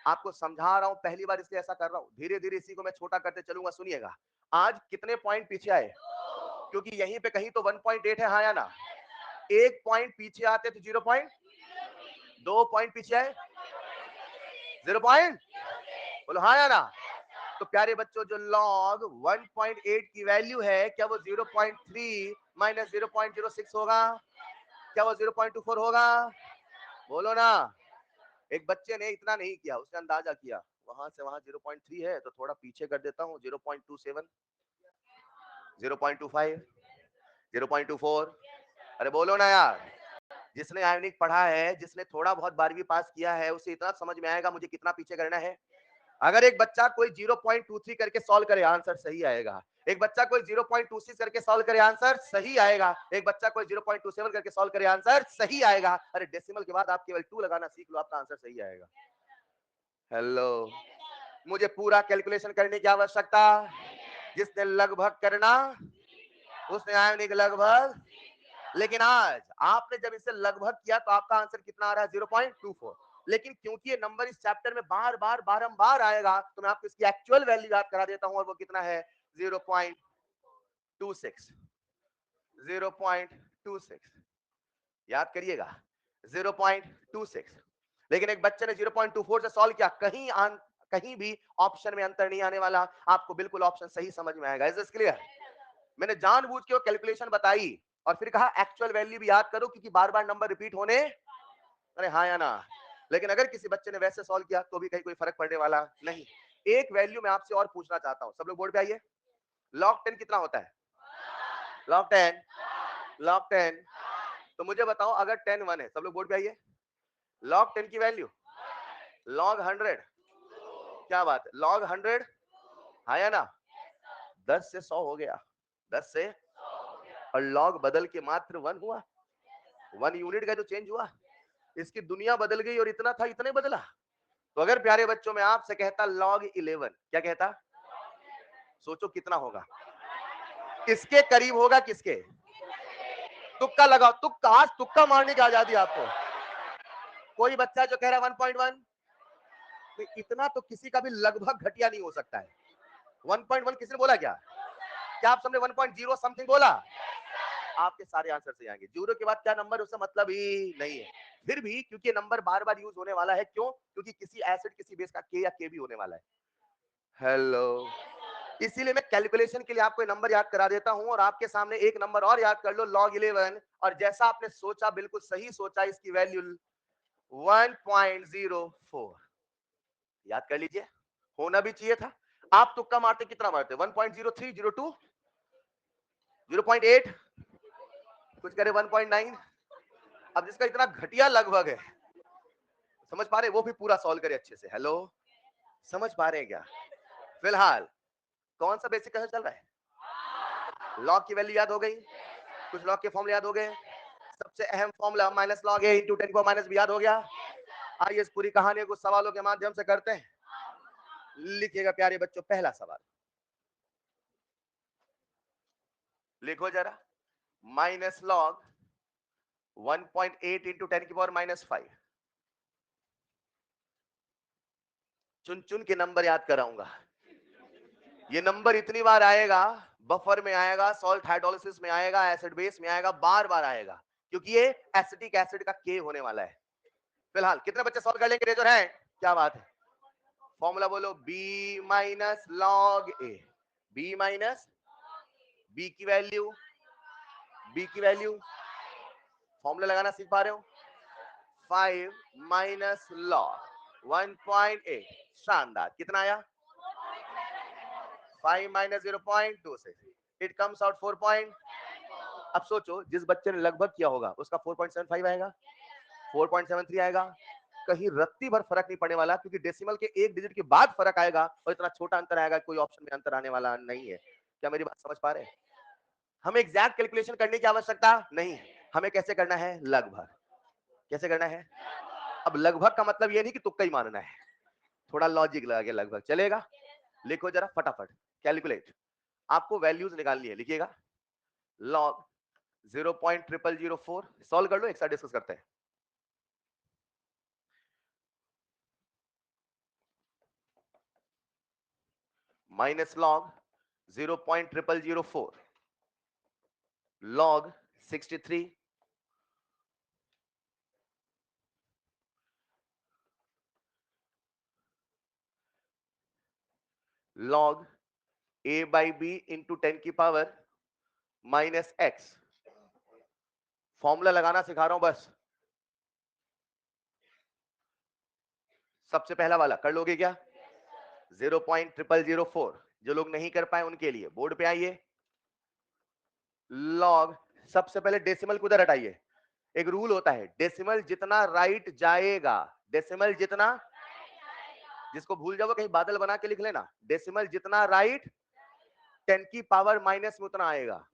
आपको समझा रहा हूं, पहली बार इसलिए ऐसा कर रहा हूं, धीरे धीरे इसी को मैं छोटा करते चलूंगा। सुनिएगा, आज कितने पॉइंट पीछे आए? क्योंकि यहीं पे कहीं तो 1.8 है, हाँ या ना? एक पॉइंट पीछे आते तो 0 पॉइंट, 2 पॉइंट पीछे आए 0 पॉइंट, बोलो हाँ या ना? तो प्यारे बच्चों, जो log 1.8 की वैल्यू है, क्या वो 0.3 माइनस 0.06 होगा? क्या वो 0.24 होगा? बोलो ना। एक बच्चे ने इतना नहीं किया, उसने अंदाजा किया, वहां से वहां 0.3 है तो थोड़ा पीछे कर देता हूँ, 0.27, 0.25, 0.24। अरे बोलो ना यार। जिसने आयोनिक पढ़ा है, जिसने थोड़ा बहुत 12वीं पास किया है, उसे इतना समझ में आएगा मुझे कितना पीछे करना है। अगर एक बच्चा कोई 0.23 करके सॉल्व करे, आंसर सही आएगा। एक बच्चा कोई 0.26 करके सॉल्व करे, आंसर सही आएगा। एक बच्चा कोई 0.27 करके सॉल्व करे, आंसर सही आएगा। अरे डेसिमल के बाद आप केवल 2 लगाना सीख लो, आपका आंसर सही आएगा। हेलो, मुझे पूरा कैलकुलेशन करने की आवश्यकता, जिसने लगभग करना उसने आयोनिक लगभग। लेकिन आज आपने जब इसे लगभग किया तो आपका आंसर कितना आ रहा है? 0.24। लेकिन क्योंकि ये नंबर इस चैप्टर में बार बार बारंबार आएगा, तो मैं आपको इसकी एक्चुअल वैल्यू याद करा देता हूं, और वो कितना है? 0.26। 0.26 याद करिएगा, 0.26। लेकिन एक बच्चे ने 0.24 से सॉल्व किया, कहीं भी ऑप्शन में अंतर नहीं आने वाला, आपको बिल्कुल ऑप्शन सही समझ में आएगा। Is this clear? मैंने जानबूझ के वो कैलकुलेशन बताई और फिर कहा एक्चुअल वैल्यू भी याद करो, क्योंकि बार बार नंबर रिपीट होने, अरे हाँ या ना। लेकिन अगर किसी बच्चे ने वैसे सॉल्व किया तो भी कहीं कोई फर्क पड़ने वाला नहीं। एक वैल्यू मैं आपसे और पूछना चाहता हूं, सब लोग बोर्ड पे आइए। लॉग 10 कितना होता है? Log 10, log 10। तो मुझे बताओ, अगर 10 1 है, सब लोग बोर्ड पे आइए, लॉग 10 की वैल्यू, लॉग 100, क्या बात है, लॉग 100, हाँ या ना। 10 से 100 हो गया, 10 से, और लॉग बदल के मात्र 1 हुआ, 1 यूनिट का जो चेंज हुआ, इसकी दुनिया बदल गई और इतना था इतने बदला। तो अगर प्यारे बच्चों मैं आपसे कहता लॉग 11, क्या कहता? सोचो कितना होगा, किसके करीब होगा, किसके? तुक्का लगाओ, तुक्का, आज तुक्का मारने की आजादी आपको। कोई बच्चा जो कह रहा है 1.1, तो इतना तो किसी का भी लगभग घटिया नहीं हो सकता है। 1.1 किसने बोला? क्या क्या आप सबने 1.0 समथिंग बोला? आपके सारे आंसर से आएंगे। जीरो के बाद क्या नंबर, उससे मतलब ही नहीं है। फिर भी क्योंकि नंबर बार बार यूज होने वाला है, क्यों? क्योंकि किसी एसिड किसी बेस का के या के भी होने वाला है। हेलो, इसीलिए मैं कैलकुलेशन के लिए आपको नंबर याद करा देता हूं, और आपके सामने एक नंबर और याद कर लो, log 11, और जैसा आपने सोचा बिल्कुल सही सोचा, इसकी वैल्यू 1.04 याद कर लीजिए, होना भी चाहिए था। आप तुक्का मारते कितना मारते? 1.03, 02, 0.8, कुछ करे 1.9। अब जिसका इतना घटिया लगभग है, समझ पा रहे? वो भी पूरा सॉल्व करे अच्छे से। हेलो, समझ पा रहे हैं क्या? फिलहाल कौन सा बेसिक क्वेश्चन चल रहा है? लॉग की वैल्यू याद हो गई, कुछ लॉग के फॉर्मूले याद हो गए, सबसे अहम formula minus log A into 10 को माइनस भी याद हो गया। आइए इस पूरी कहानी को सवालों के माध्यम से करते हैं। लिखिएगा प्यारे बच्चों, पहला सवाल लिखो जरा, माइनस लॉग 1.8 इंटू 10 की पावर माइनस 5। चुन चुन के नंबर याद कराऊंगा, ये नंबर इतनी बार आएगा, बफर में आएगा, सॉल्ट हाइड्रोलिसिस में आएगा, एसिड बेस में आएगा, बार बार आएगा, क्योंकि ये एसिटिक एसिड का के होने वाला है। फिलहाल कितने बच्चे सॉल्व कर लेंगे? रेजर है, क्या बात है। फॉर्मूला बोलो, बी माइनस लॉग ए, बी माइनस, बी की वैल्यू, बी की वैल्यू, फॉर्मूला लगाना सीख पा रहे हो? 5 माइनस लॉग 1.8, शानदार। कितना आया? 5 माइनस 0.26, इट कम्स आउट 4 अब सोचो, जिस बच्चे ने लगभग किया होगा उसका 4.75 आएगा, 4.73 आएगा, कहीं रत्ती भर फर्क नहीं पड़ने वाला, क्योंकि डेसिमल के एक डिजिट के बाद फर्क आएगा, और इतना छोटा अंतर आएगा, कोई ऑप्शन में अंतर आने वाला नहीं है। क्या मेरी बात समझ पा रहे हैं? हमें एग्जैक्ट कैलकुलेशन करने की आवश्यकता नहीं, हमें कैसे करना है? लगभग। कैसे करना है? अब लगभग का मतलब ये नहीं कि तुक्का ही मारना है, थोड़ा लॉजिक लगा के लगभग चलेगा। लिखो जरा फटाफट, कैलकुलेट। आपको वैल्यूज निकालनी है, लिखिएगा लॉग 0.0004, सॉल्व कर लो, एक साथ डिस्कस करते हैं। Minus log 0.0004 log 63 log a by B into 10 की पावर माइनस एक्स। फॉर्मूला लगाना सिखा रहा हूं बस, सबसे पहला वाला कर लोगे क्या? 0.0004, जो लोग नहीं कर पाए उनके लिए बोर्ड पे आइए। लॉग, सबसे पहले डेसिमल को उधर हटाइए। एक रूल होता है, डेसिमल जितना राइट जाएगा, डेसिमल जितना, जिसको भूल जाओ कहीं बादल बना के लिख लेना, डेसिमल जितना राइट 10 की पावर माइनस में उतना आएगा।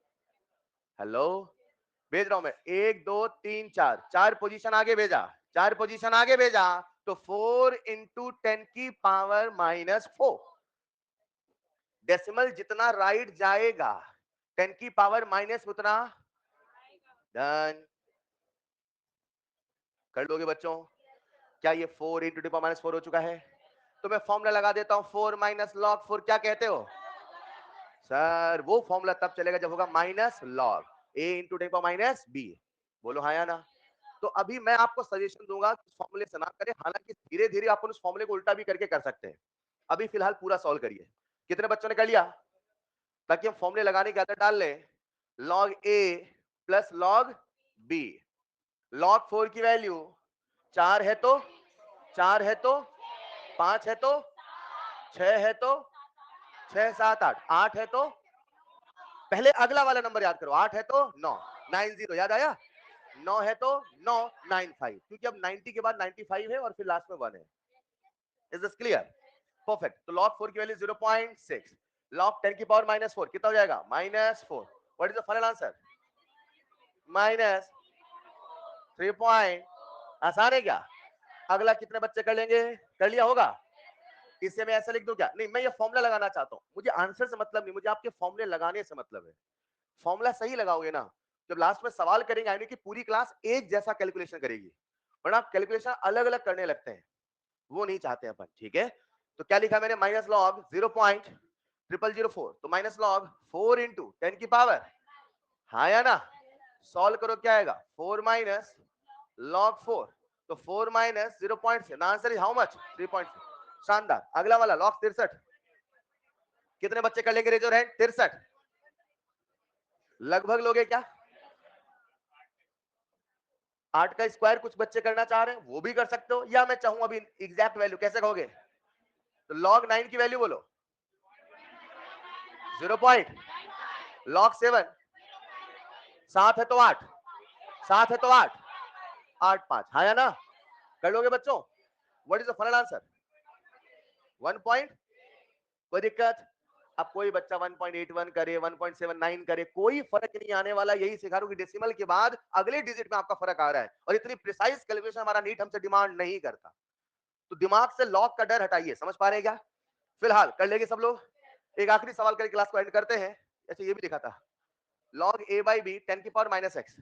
हेलो, भेज रहा हूं मैं, 1 2 3 4, 4 पोजीशन आगे भेजा, 4 पोजीशन आगे भेजा, तो 4 इंटू 10 की पावर माइनस 4। डेसिमल जितना राइट जाएगा 10 की पावर माइनस उतना, डन। कर लोगे बच्चों? क्या ये 4 इंटू डी पावर माइनस 4 हो चुका है? तो मैं फॉर्मूला लगा देता हूं, 4 माइनस लॉग 4, क्या कहते हो सर? वो फॉर्मूला तब चलेगा जब होगा minus log A into the power minus B. बोलो हाँ या ना। तो अभी मैं आपको सजेशन दूंगा कि फॉर्मूले से ना करें, हालांकि धीरे धीरे आप उस फॉर्मूले को उल्टा भी करके कर सकते हैं। अभी फिलहाल पूरा सॉल्व करिए। कितने बच्चों ने कर लिया? ताकि हम फॉर्मूले लगाने की आदत डाल लें। log a plus log b। log 4 की वैल्यू 4 है तो 4 है तो 5 है तो 6 है तो 6 7 8 8 है तो पहले अगला वाला नंबर याद करो। 8 है तो 9 90 याद आया? 9 है तो 9 95 क्योंकि अब 90 के बाद 95 है और फिर लास्ट में 1 है। Is this clear? परफेक्ट। तो log 4 की वैल्यू 0.6, log 10 की पावर -4 कितना हो जाएगा? -4। What is the final answer? -3 आसान है क्या? अगला कितने बच्चे कर लेंगे? कर लिया होगा? इसे मैं ऐसा लिख दूं क्या? नहीं, मैं ये फॉर्मूला लगाना चाहता हूं। मुझे आंसर से मतलब नहीं, मुझे आपके फॉर्मूले लगाने से मतलब है। फॉर्मूला सही लगाओगे ना, जब लास्ट में सवाल करेंगे यानी कि पूरी क्लास एक जैसा कैलकुलेशन करेगी, वरना आप कैलकुलेशन अलग अलग करने लगते हैं, वो नहीं चाहते अपन। ठीक है, तो क्या लिखा मैंने? माइनस लॉग 0.0004, तो माइनस लॉग 4 इंटू 10 की पावर, हाँ या ना? सॉल्व करो, क्या आएगा? 4 माइनस log 4, तो 4 minus 0.6, answer is how much? 3.6। शानदार। अगला वाला log 63, कितने बच्चे कर लेंगे? Raise your hand. 63 लगभग लोगे क्या? 8 का स्क्वायर कुछ बच्चे करना चाह रहे हैं, वो भी कर सकते हो, या मैं चाहूं अभी एग्जैक्ट वैल्यू, कैसे कहोगे? तो log 9 की वैल्यू बोलो। 0 पॉइंट। log 7 7 है तो 8, 7 है तो 8, 8 5, हाँ या ना? कर लोगे बच्चों? What is the final answer? 1 point. कोई दिक्कत? अब कोई बच्चा 1.81 करे, 1.79 करे, कोई फर्क नहीं आने वाला। यही सिखा रहा हूं कि डेसिमल के बाद अगले डिजिट में आपका फर्क आ रहा है, और इतनी प्रिसाइज कैलकुलेशन हमारा नीट हमसे डिमांड नहीं करता। तो दिमाग से लॉग का डर हटाइए। समझ पा रहे हैं क्या? फिलहाल कर लेंगे सब लोग। एक आखिरी सवाल करके क्लास को एंड करते हैं। अच्छा, ये भी लिखा था, log a by b 10 की पावर -x,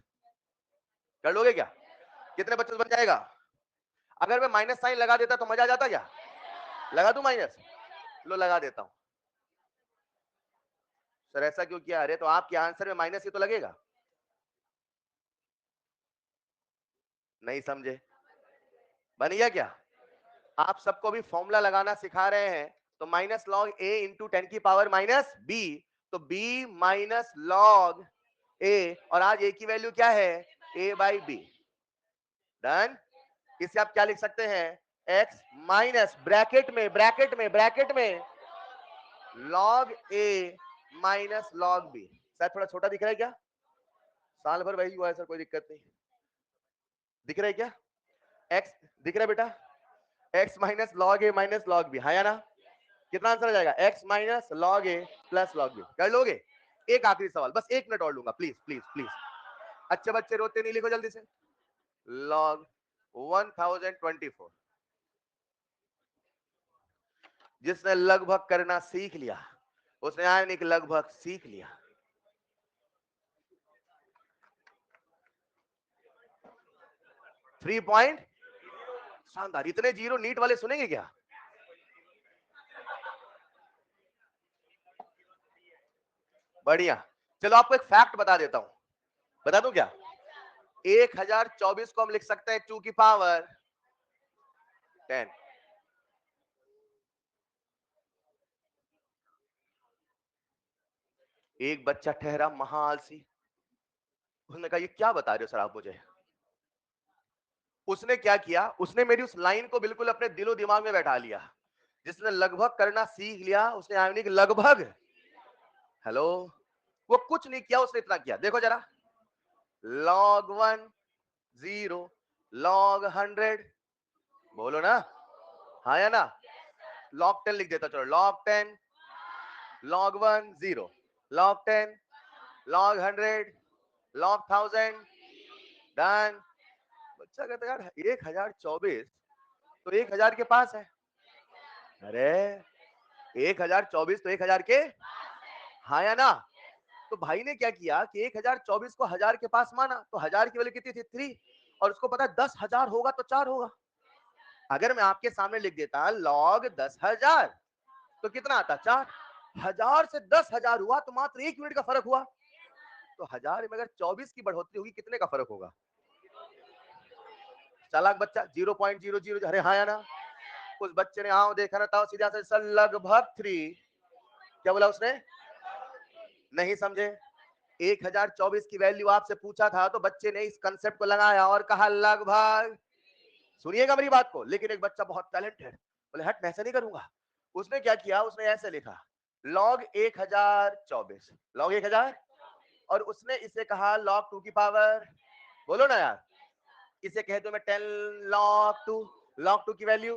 कर लोगे क्या? कितने बच्चों से बन जाएगा? अगर मैं माइनस साइन लगा देता तो मजा आ जाता क्या? लगा दूं माइनस? लो लगा देता हूं। सर ऐसा क्यों किया? अरे तो आपके आंसर में माइनस ही तो लगेगा। नहीं समझे? बन गया क्या? आप सबको भी फॉर्मूला लगाना सिखा रहे हैं। तो माइनस लॉग a इंटू 10 की पावर -b, तो b माइनस लॉग a, और आज a की वैल्यू क्या है? a by B. डन। इसे आप क्या लिख सकते हैं? x माइनस ब्रैकेट में log a minus log b। शायद थोड़ा छोटा दिख रहा है क्या? साल भर वही हुआ है सर, कोई दिक्कत नहीं। दिख रहा है क्या? x दिख रहा है बेटा? x minus log a minus log b, हाँ या ना? कितना आंसर आ जाएगा? x minus log a plus log b। कर लोगे? एक आखिरी सवाल, बस 1 मिनट और लूंगा, प्लीज प्लीज प्लीज। अच्छे बच्चे रोते नहीं, लिखो जल्दी से। log 1024, जिसने लगभग करना सीख लिया, उसने आयनिक लगभग सीख लिया। 3 पॉइंट। शानदार। इतने जीरो नीट वाले सुनेंगे क्या? बढ़िया। चलो आपको एक फैक्ट बता देता हूं। बता दूं क्या? 1024 को हम लिख सकते हैं 2 की पावर 10। एक बच्चा ठहरा महाआलसी, उसने कहा ये क्या बता रहे हो सर आप मुझे? उसने क्या किया? उसने मेरी उस लाइन को बिल्कुल अपने दिलो दिमाग में बैठा लिया। जिसने लगभग करना सीख लिया, उसने आयनिक लगभग, हेलो, वो कुछ नहीं किया, उसने इतना किया। देखो जरा, log 1 0, log 100, बोलो ना, हाँ या ना? log 10 लिख देता, चलो log 10, log 1 0, log 10, log 100, log 1000, done. बच्चा कहता यार 1024 तो 1000 के पास है। अरे 1024 तो 1000 के, हाँ या ना? तो भाई ने क्या किया कि 1024 को 1000 के पास माना, तो 1000 की वैल्यू कितनी थी? 3, और उसको पता है 10,000 होगा तो 4 होगा। अगर मैं आपके सामने लिख देता log 10,000, तो कितना आता? 4। 1000 से 10,000 हुआ तो मात्र 1 मिनट का फर्क हुआ। तो 1000 में अगर 24 की बढ़ोतरी होगी, कितने का फर्क होगा? चालाक बच्चा 0.00, अरे हाँ या ना? उस बच्चे ने हाँ देखा ना था सीधा से सर लगभग 3, क्या बोला उसने? नहीं समझे? 1024 की वैल्यू आपसे पूछा था तो बच्चे ने इस कंसेप्ट को लगाया और कहा लगभग। सुनिएगा मेरी बात को। लेकिन एक बच्चा बहुत टैलेंटेड, बोले हट मैं ऐसा नहीं करूंगा। उसने क्या किया, उसने ऐसे लिखा log 1024, log 1000, और उसने इसे कहा log 2 की पावर, बोलो ना यार, इसे कहे तो मैं 10 log 2, log 2 की वैल्यू,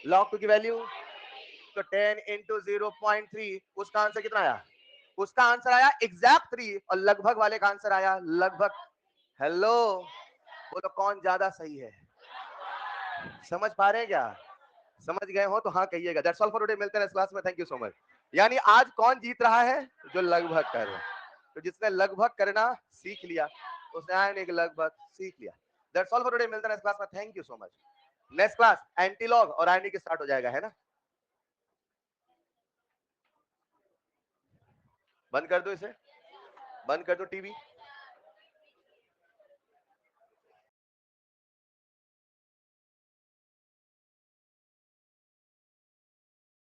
log 2 की वैल्यू तो 10 इंटू 0.3, उसका आंसर कितना आया? उसका आंसर आया एग्जैक्ट 3 और लगभग वाले का आंसर आया लगभग। हेलो, बोलो कौन ज्यादा सही है? समझ पा रहे हैं क्या? समझ गए हो तो हाँ कहिएगा। दैट्स ऑल फॉर टुडे, मिलते हैं इस क्लास में। Thank you so much. यानी आज कौन जीत रहा है? जो लगभग कर रहा है। तो जिसने लगभग करना सीख लिया उसने आने के लगभग सीख लिया। दैट्स ऑल फॉर टुडे, मिलते हैं इस क्लास में। Thank you so much. Next class anti log और आईनी के स्टार्ट हो जाएगा, है ना? बंद कर दो इसे, बंद कर दो टीवी।